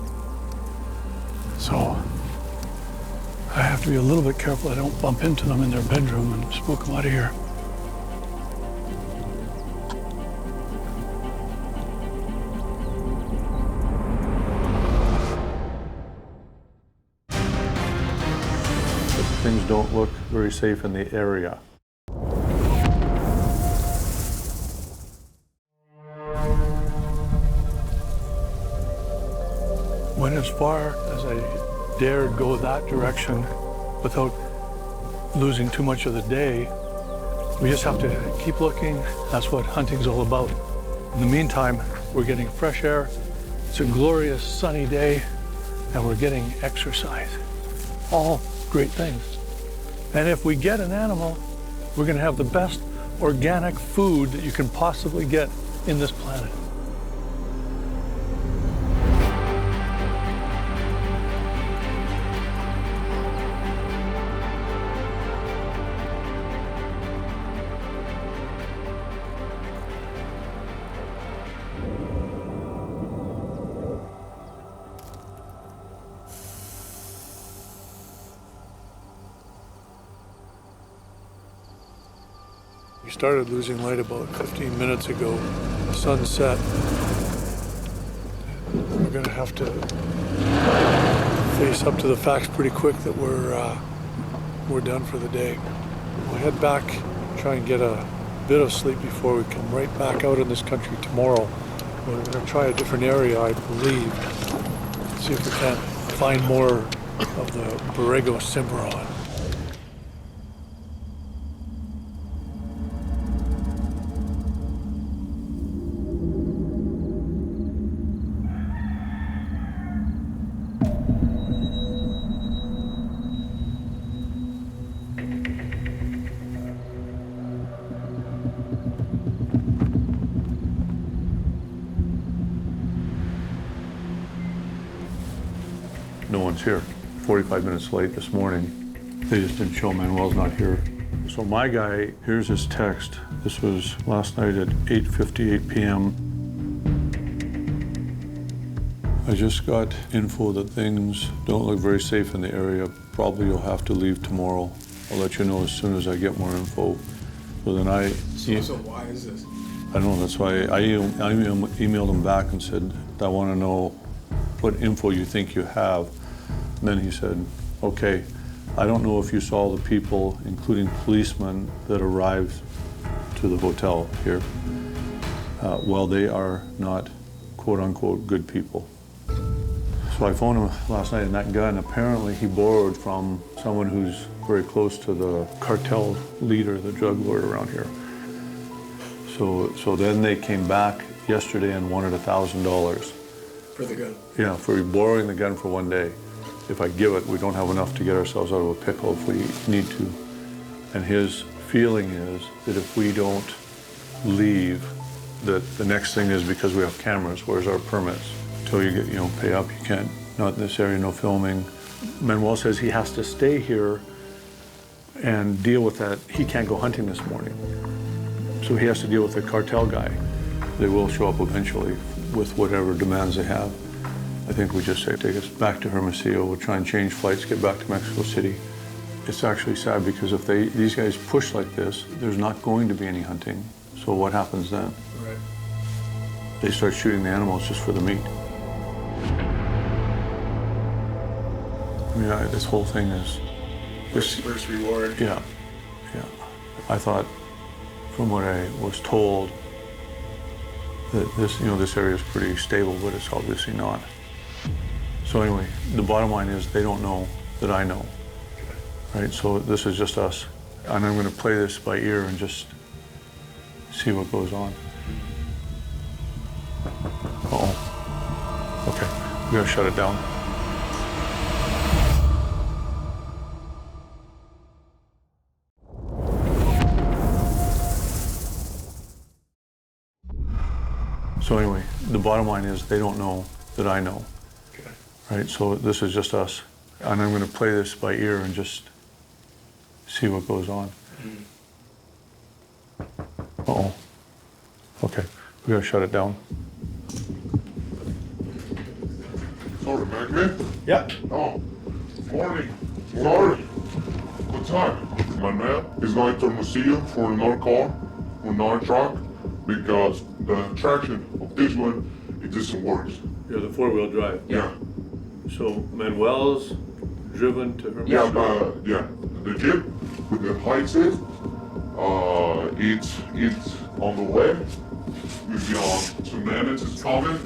So I have to be a little bit careful I don't bump into them in their bedroom and spook them out of here. Things don't look very safe in the area. Went as far as I dared go that direction without losing too much of the day. We just have to keep looking. That's what hunting's all about. In the meantime, we're getting fresh air. It's a glorious sunny day, and we're getting exercise. All great things. And if we get an animal, we're going to have the best organic food that you can possibly get in this planet. We started losing light about 15 minutes ago. The sun set. We're going to have to face up to the facts pretty quick that we're done for the day. We'll head back, try and get a bit of sleep before we come right back out in this country tomorrow. We're going to try a different area, I believe. See if we can't find more of the Borrego Cimarron. No one's here. 45 minutes late this morning. They just didn't show Manuel's not here. So my guy, here's his text. This was last night at 8:58 p.m. I just got info that things don't look very safe in the area. Probably you'll have to leave tomorrow. I'll let you know as soon as I get more info. So then So why is this? I don't know, that's why I emailed him back and said, I want to know what info you think you have. And then he said, okay, I don't know if you saw the people, including policemen, that arrived to the hotel here. Well, they are not quote unquote good people. So I phoned him last night, and that gun apparently he borrowed from someone who's very close to the cartel leader, the drug lord around here. So then they came back yesterday and wanted $1,000. For the gun? Yeah, for borrowing the gun for one day. If I give it, we don't have enough to get ourselves out of a pickle if we need to. And his feeling is that if we don't leave, that the next thing is because we have cameras, where's our permits? Until you get, pay up, you can't, not in this area, no filming. Manuel says he has to stay here and deal with that. He can't go hunting this morning. So he has to deal with the cartel guy. They will show up eventually with whatever demands they have. I think we just say, take us back to Hermosillo, we'll try and change flights, get back to Mexico City. It's actually sad because if these guys push like this, there's not going to be any hunting. So what happens then? Right. They start shooting the animals just for the meat. I mean, this whole thing is... First reward. Yeah. I thought, from what I was told, that this area is pretty stable, but it's obviously not. So anyway, the bottom line is they don't know that I know, right? So this is just us. And I'm gonna play this by ear and just see what goes on. Uh-oh. Okay, we gotta shut it down. So anyway, the bottom line is they don't know that I know, right? So this is just us. And I'm gonna play this by ear and just see what goes on. Uh-oh. Okay, we gotta shut it down. Sorry, Magnet? Yeah. Oh, morning. Sorry. What time? My man is going to Hermosillo for another car, or another truck, because the traction of this one, it doesn't work. Yeah, the 4-wheel drive. Yeah. So Manuel's driven to her. Yeah, but yeah, the Jeep with the high seat, it's on the way. We've got 2 minutes, it's coming,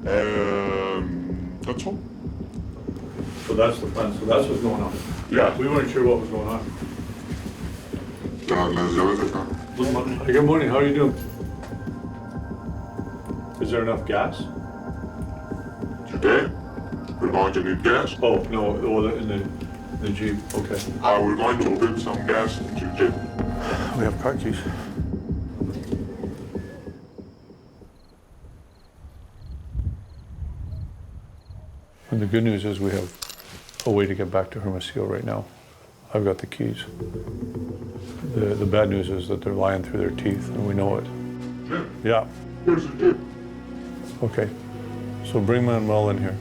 and that's all. So that's the plan, so that's what's going on. Yeah. We weren't sure what was going on. Las llaves de acá. Good morning, how are you doing? Is there enough gas? Today, we're going to need gas. Oh, no, well, in the Jeep, okay. We're going to put some gas into the Jeep. We have car keys. And the good news is we have a way to get back to Hermosillo right now. I've got the keys. The bad news is that they're lying through their teeth, and we know it. Jeep, Yeah, here's the Jeep. okay. So bring Manuel in here.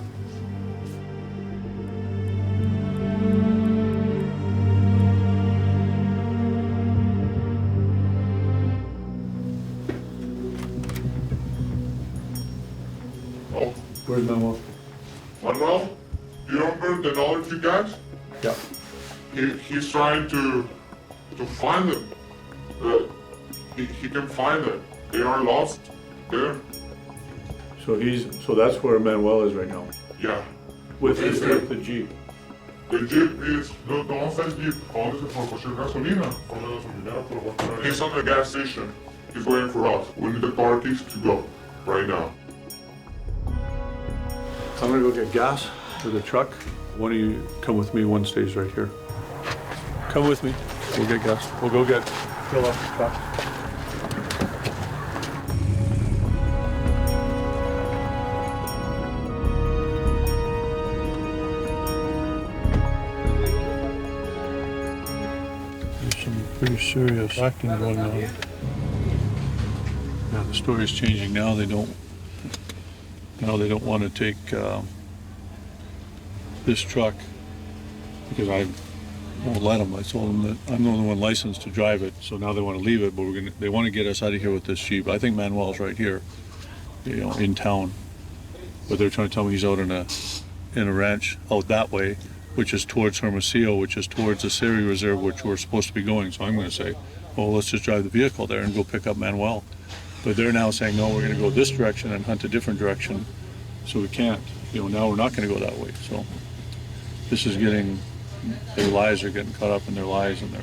Oh, Where's Manuel? Manuel, you remember the knowledge you got? Yeah. He's trying to find them. He can find them. They are lost there. So that's where Manuel is right now. Yeah. With Yes, the, sir. with the Jeep. The Jeep is, no one says Jeep, Odyssey for cocher gasolina. He's on the gas station. He's waiting for us. We need the car keys to go right now. I'm gonna go get gas for the truck. One of you come with me, one stays right here. Come with me, we'll get gas. We'll go fill up the truck. There's some pretty serious acting going on. Yeah, the story's changing now. They don't want to take this truck because I won't let them. I told them that I'm the only one licensed to drive it, so now they want to leave it, but they want to get us out of here with this Jeep. I think Manuel's right here, in town, but they're trying to tell me he's out in a ranch out that way, which is towards Hermosillo, which is towards the Seri Reserve, which we're supposed to be going. So I'm going to say, well, let's just drive the vehicle there and go pick up Manuel. But they're now saying, no, we're going to go this direction and hunt a different direction. So we can't, now we're not going to go that way. So this is their lies are getting caught up in their lies, and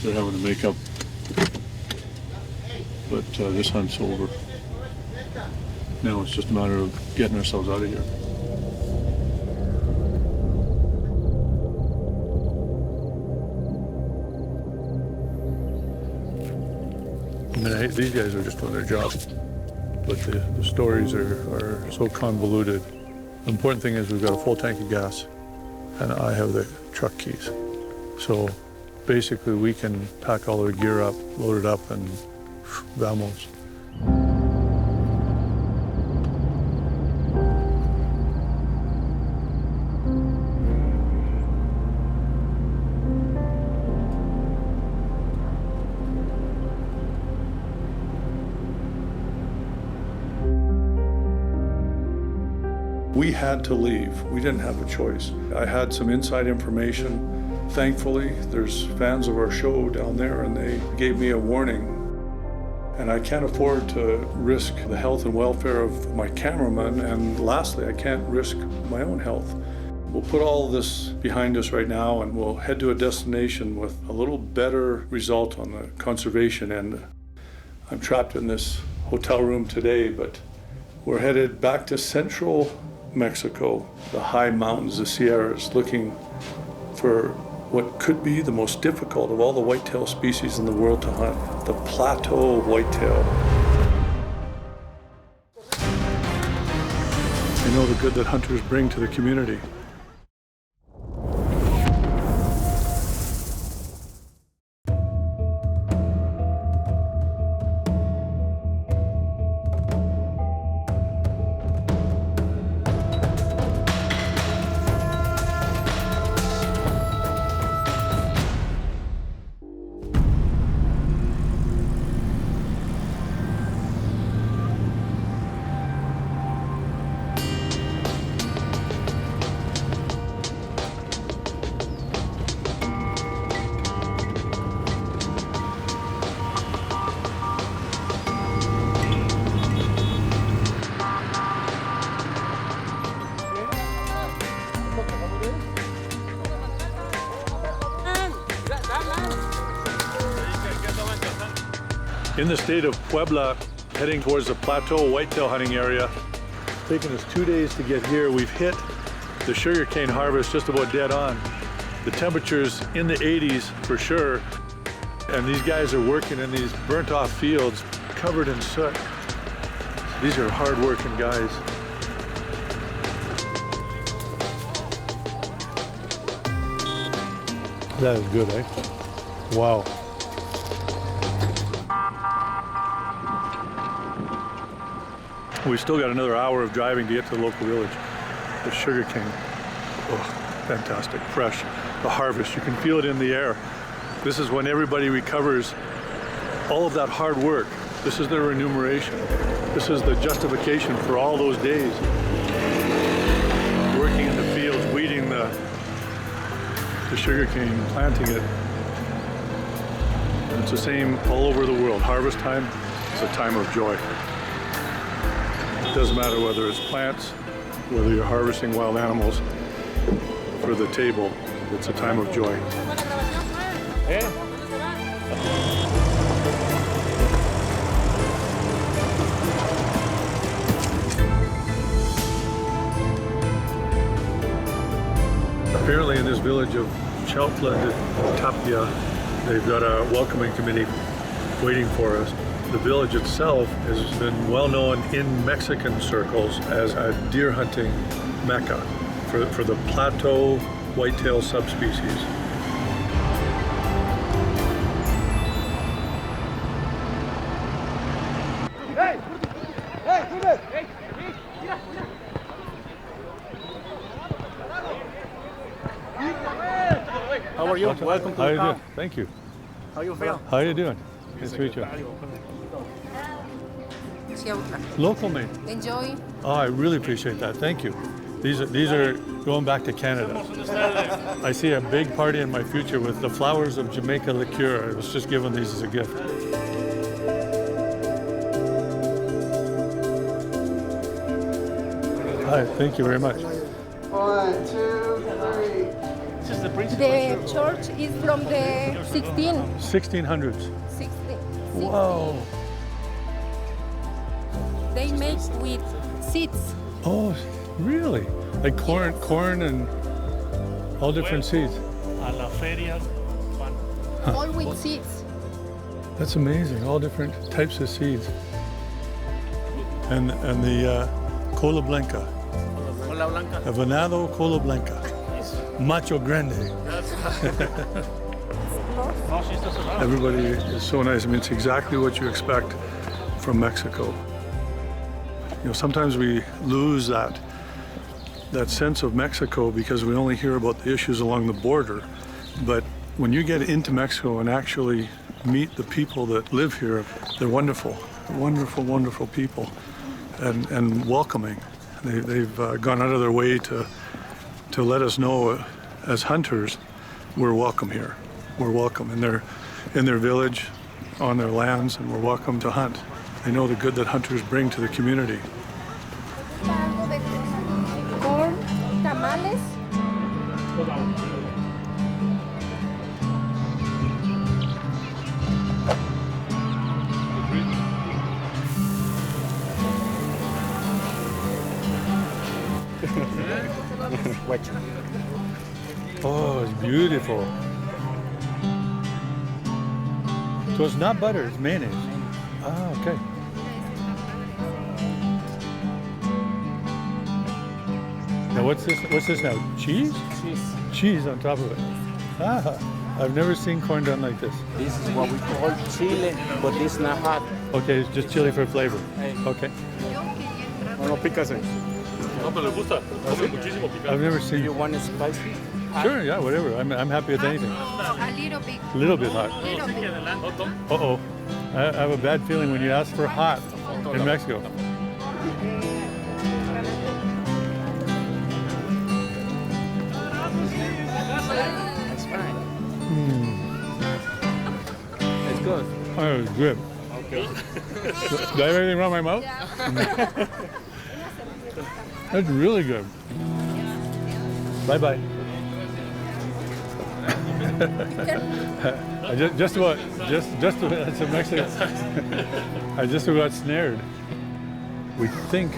they're having to make up. But this hunt's over. Now it's just a matter of getting ourselves out of here. I mean, these guys are just doing their job, but the stories are so convoluted. The important thing is we've got a full tank of gas, and I have the truck keys. So basically we can pack all our gear up, load it up, and vamos. We had to leave. We didn't have a choice. I had some inside information. Thankfully, there's fans of our show down there, and they gave me a warning. And I can't afford to risk the health and welfare of my cameraman, and lastly, I can't risk my own health. We'll put all of this behind us right now, and we'll head to a destination with a little better result on the conservation end. I'm trapped in this hotel room today, but we're headed back to central Mexico, the high mountains, the Sierras, looking for what could be the most difficult of all the whitetail species in the world to hunt, the Plateau Whitetail. I know the good that hunters bring to the community. in the state of Puebla, heading towards the Plateau Whitetail hunting area. It's taken us 2 days to get here. We've hit the sugarcane harvest just about dead on. The temperature's in the 80s for sure. And these guys are working in these burnt off fields covered in soot. These are hard-working guys. That is good, eh? Wow. We still got another hour of driving to get to the local village. The sugarcane. Oh, fantastic, fresh. The harvest, you can feel it in the air. This is when everybody recovers all of that hard work. This is their remuneration. This is the justification for all those days. Working in the fields, weeding the sugarcane, planting it. And it's the same all over the world. Harvest time is a time of joy. It doesn't matter whether it's plants, whether you're harvesting wild animals for the table, it's a time of joy. Apparently in this village of Chautla de Tapia, they've got a welcoming committee waiting for us. The village itself has been well known in Mexican circles as a deer hunting mecca for the Plateau Whitetail subspecies. How are you? Welcome to the town. Thank you. How you feel? How are you doing? Nice to meet you. Local mate. Enjoy. Oh, I really appreciate that. Thank you. These are going back to Canada. I see a big party in my future with the flowers of Jamaica liqueur. I was just given these as a gift. Hi, thank you very much. 1, 2, 3. The church is from the 1600s. 16. Wow. They make with seeds. Oh, really? Like corn and all different seeds. All with seeds. That's amazing. All different types of seeds. And the cola blanca. A venado cola blanca. Macho grande. Everybody is so nice. I mean, it's exactly what you expect from Mexico. You know, sometimes we lose that sense of Mexico because we only hear about the issues along the border. But when you get into Mexico and actually meet the people that live here, they're wonderful, wonderful, wonderful people, and welcoming. They've gone out of their way to let us know as hunters we're welcome here. We're welcome in their village, on their lands, and we're welcome to hunt. They know the good that hunters bring to the community. Corn, tamales. Oh, it's beautiful. So it's not butter, it's mayonnaise. Ah, okay. Now what's this? What's this now? Cheese? Cheese. Cheese on top of it. Ah, I've never seen corn done like this. This is what we call chile, but it's not hot. Okay, it's just chili for flavor. Okay. No picas. I've never seen. You want it spicy? Sure, yeah, whatever. I'm happy with anything. A little bit. A little bit hot. Little bit. Uh-oh. I have a bad feeling when you ask for hot in Mexico. That's fine. Mm. It's good. Oh, it's good. Okay. Did I have anything wrong with my mouth? That's really good. Bye-bye. I just about, that's a Mexican. I just about snared. We think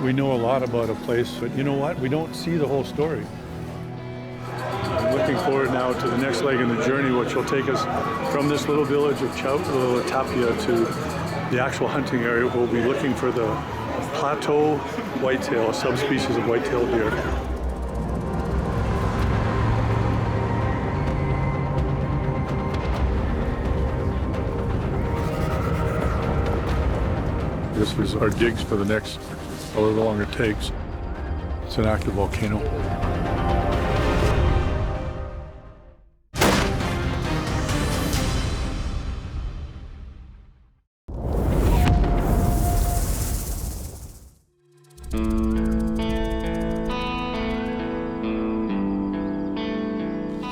we know a lot about a place, but you know what? We don't see the whole story. I'm looking forward now to the next leg in the journey, which will take us from this little village of Tapia to the actual hunting area. We'll be looking for the Plateau Whitetail, a subspecies of whitetail deer. This is our digs for the next, however long it takes. It's an active volcano.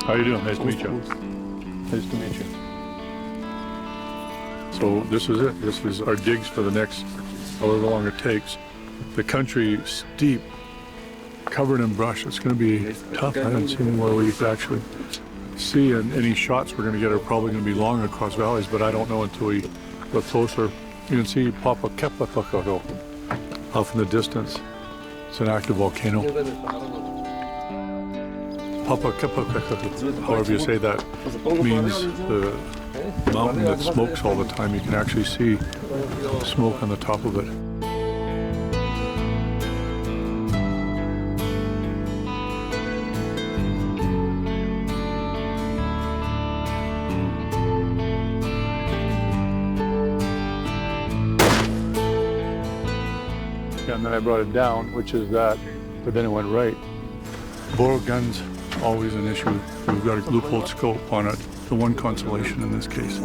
How you doing? Nice to meet you. Nice to meet you. So this is it. This is our digs for the next, however long it takes. The country steep, covered in brush. It's going to be tough. I haven't seen where we could actually see, and any shots we're going to get are probably going to be long across valleys, but I don't know until we look closer. You can see Papa Kepatokado off in the distance. It's an active volcano. Papa Kepatokado, however you say that, means the mountain that smokes all the time. You can actually see smoke on the top of it. And then I brought it down, which is that, but then it went right. Bore guns, always an issue. We've got a loophole scope on it, the one consolation in this case.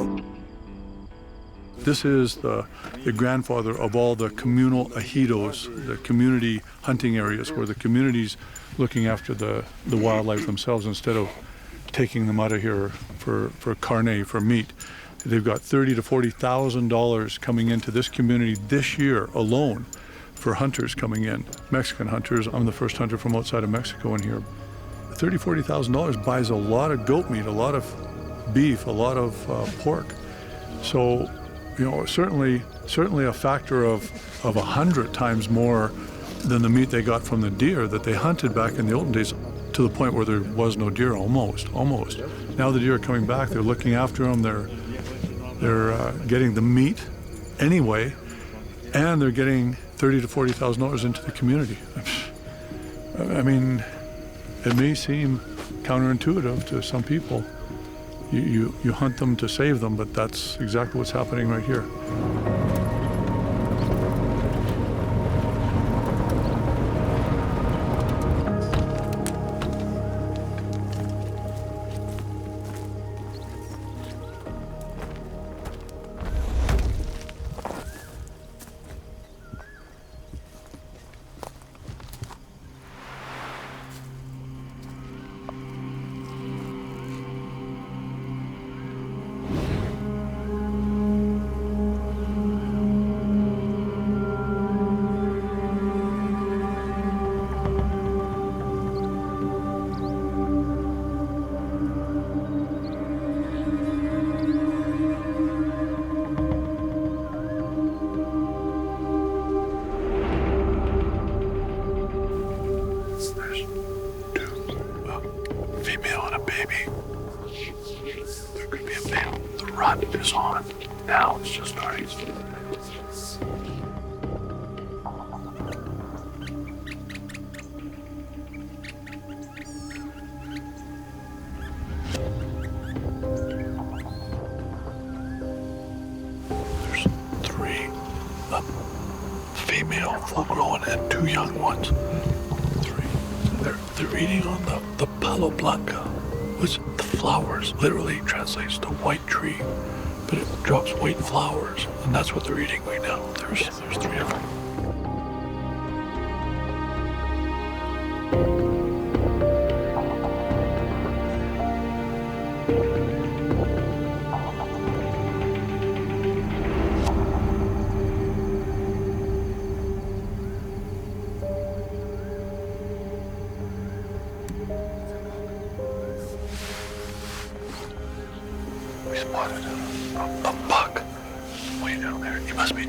This is the grandfather of all the communal ejidos, the community hunting areas where the community's looking after the wildlife themselves instead of taking them out of here for carne, for meat. They've got $30,000 to $40,000 coming into this community this year alone for hunters coming in, Mexican hunters. I'm the first hunter from outside of Mexico in here. $30,000, $40,000 buys a lot of goat meat, a lot of beef, a lot of pork. So, you know, certainly a factor of 100 times more than the meat they got from the deer that they hunted back in the olden days, to the point where there was no deer, almost. Now the deer are coming back, they're looking after them, they're getting the meat anyway, and they're getting $30,000 to $40,000 into the community. I mean, it may seem counterintuitive to some people. You hunt them to save them, but that's exactly what's happening right here. Is on. Now it's just starting. There's 3 female full-grown and 2 young ones. 3. They're eating on the palo blanca, which the flowers literally translates to white tree. But it drops white flowers, and that's what they're eating right now. There's 3 of them.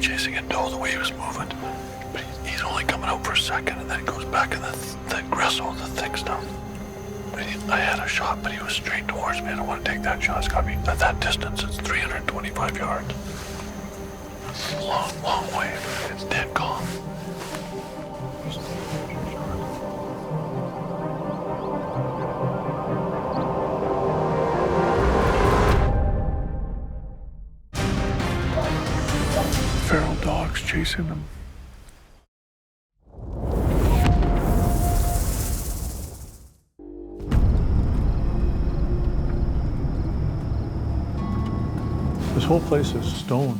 chasing a doe the way he was moving. But he's only coming out for a second, and then he goes back in the gristle, the thick stuff. I had a shot, but he was straight towards me. I don't want to take that shot. It's got to be at that distance. It's 325 yards. Long, long way. It's dead calm. Feral dogs chasing them. This whole place is stone.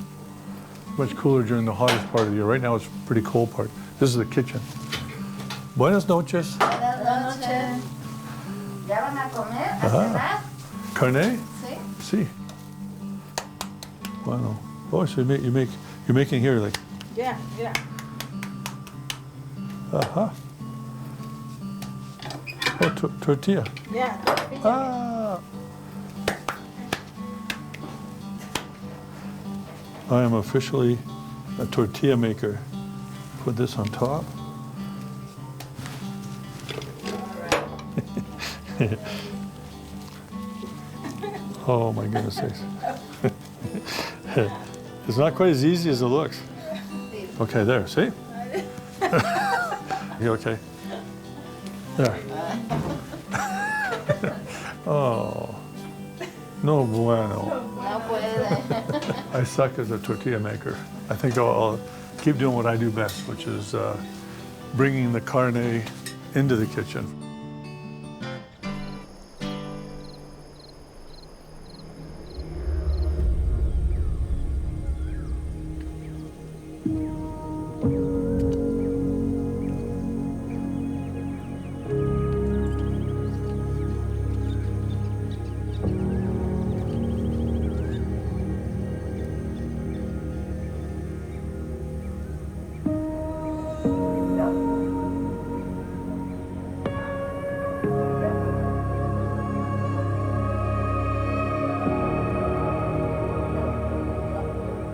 Much cooler during the hottest part of the year. Right now it's a pretty cold part. This is the kitchen. Buenas noches. Buenas noches. ¿Ya van a comer? ¿A cenar? Carne? Sí. Sí. Bueno. Oh, so you're making here like. Yeah. Oh, tortilla. Yeah. Ah. I am officially a tortilla maker. Put this on top. Oh my goodness sakes. It's not quite as easy as it looks. Okay, there, see? You okay? There. Oh, no bueno. No puede. I suck as a tortilla maker. I think I'll keep doing what I do best, which is bringing the carne into the kitchen.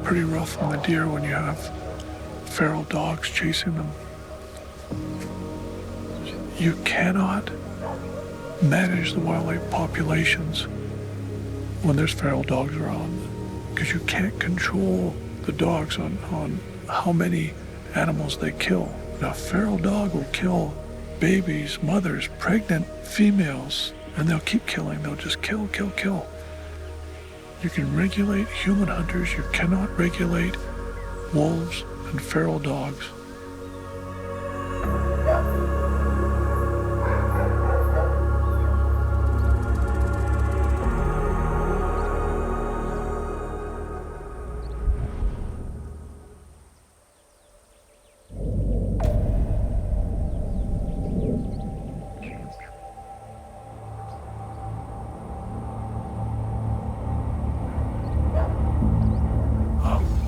Pretty rough on the deer when you have feral dogs chasing them. You cannot manage the wildlife populations when there's feral dogs around because you can't control the dogs on how many animals they kill. A feral dog will kill babies, mothers, pregnant females, and they'll keep killing. They'll just kill. You can regulate human hunters, you cannot regulate wolves and feral dogs.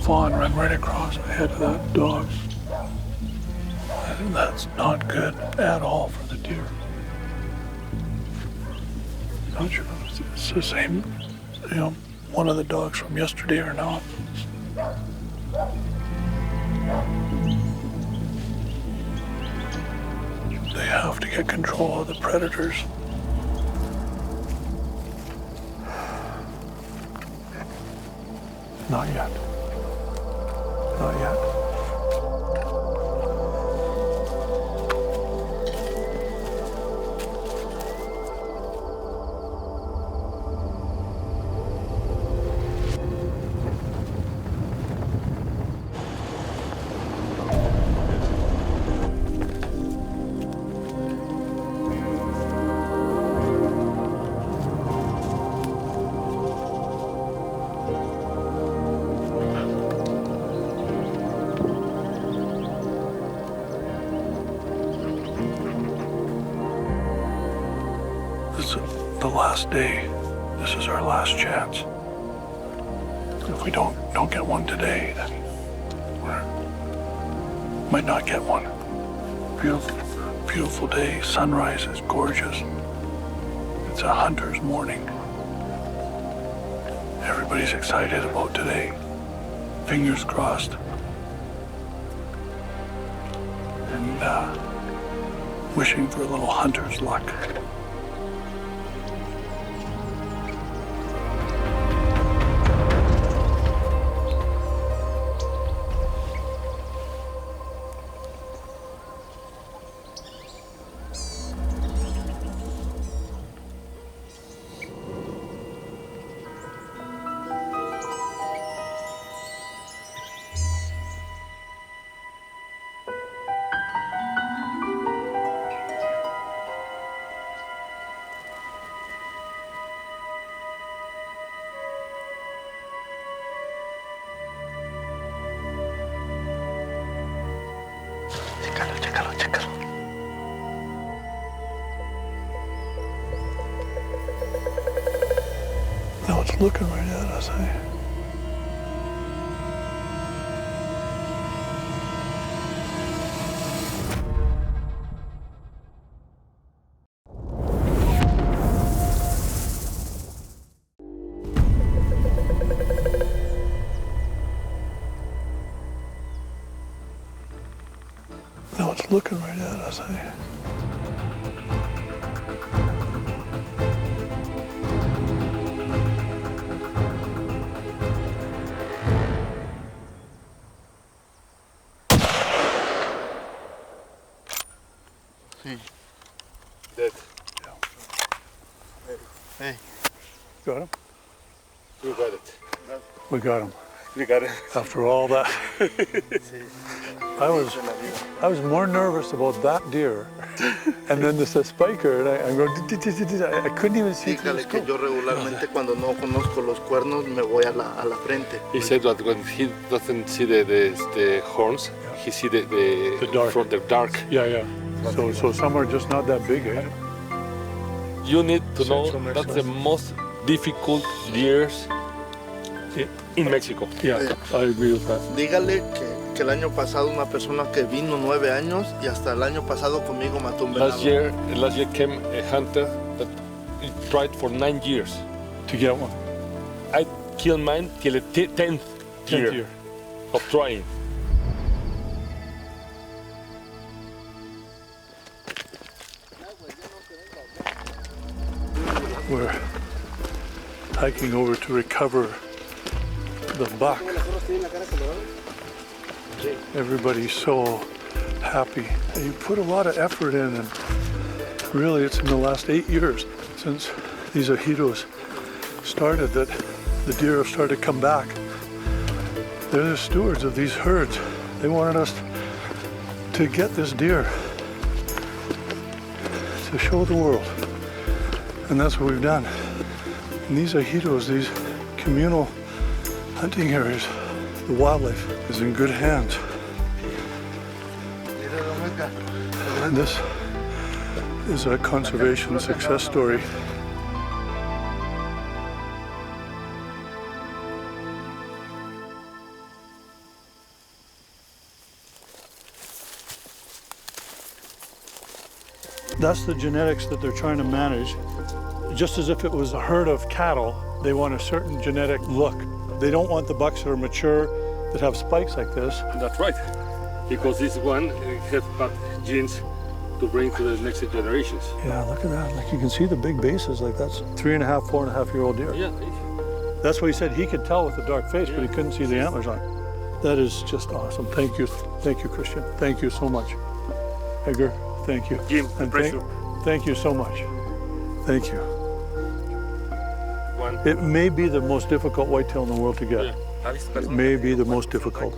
Fawn ran right across the head of that dog. And that's not good at all for the deer. Not sure if it's the same, one of the dogs from yesterday or not. They have to get control of the predators. Not yet. Not yet. The last day. This is our last chance. If we don't get one today, then we might not get one. Beautiful day. Sunrise is gorgeous. It's a hunter's morning. Everybody's excited about today. Fingers crossed. and wishing for a little hunter's luck. Chécalo. Now it's looking right at us, eh? Now it's looking right at us, eh? Dead. Yeah. Hey. Got him? You got it. We got him. You got it. After all that. I was more nervous about that deer, and then there's a spiker, and I'm going, I couldn't even see. Dígale que yo regularmente cuando no conozco los cuernos me voy a la frente. He said that when he doesn't see the horns, he see the dark. From the dark. Yeah. So some are just not that big, eh? You need to know that's the most difficult deers in Mexico. Yeah, I agree with that. Dígale que el año pasado una persona que vino 9 años y hasta el año pasado conmigo mató un venado. Last year came a hunter that tried for 9 years to get one. I killed mine till the 10th year of trying. We're hiking over to recover the buck. Everybody's so happy. You put a lot of effort in, and really it's in the last 8 years since these ejidos started that the deer have started to come back. They're the stewards of these herds. They wanted us to get this deer to show the world. And that's what we've done. And these ejidos, these communal hunting areas, the wildlife is in good hands. And this is a conservation success story. That's the genetics that they're trying to manage. Just as if it was a herd of cattle, they want a certain genetic look. They don't want the bucks that are mature, that have spikes like this. That's right, because this one has bad genes to bring to the next generations. Yeah, look at that. Like you can see the big bases, like that's 3.5, 4.5-year-old deer. Yeah. That's what he said. He could tell with the dark face, but he couldn't see the antlers on it. That is just awesome. Thank you, Christian. Thank you so much. Edgar, thank you. Jim, and thank you so much. Thank you. It may be the most difficult whitetail in the world to get. Yeah. It may be the most difficult.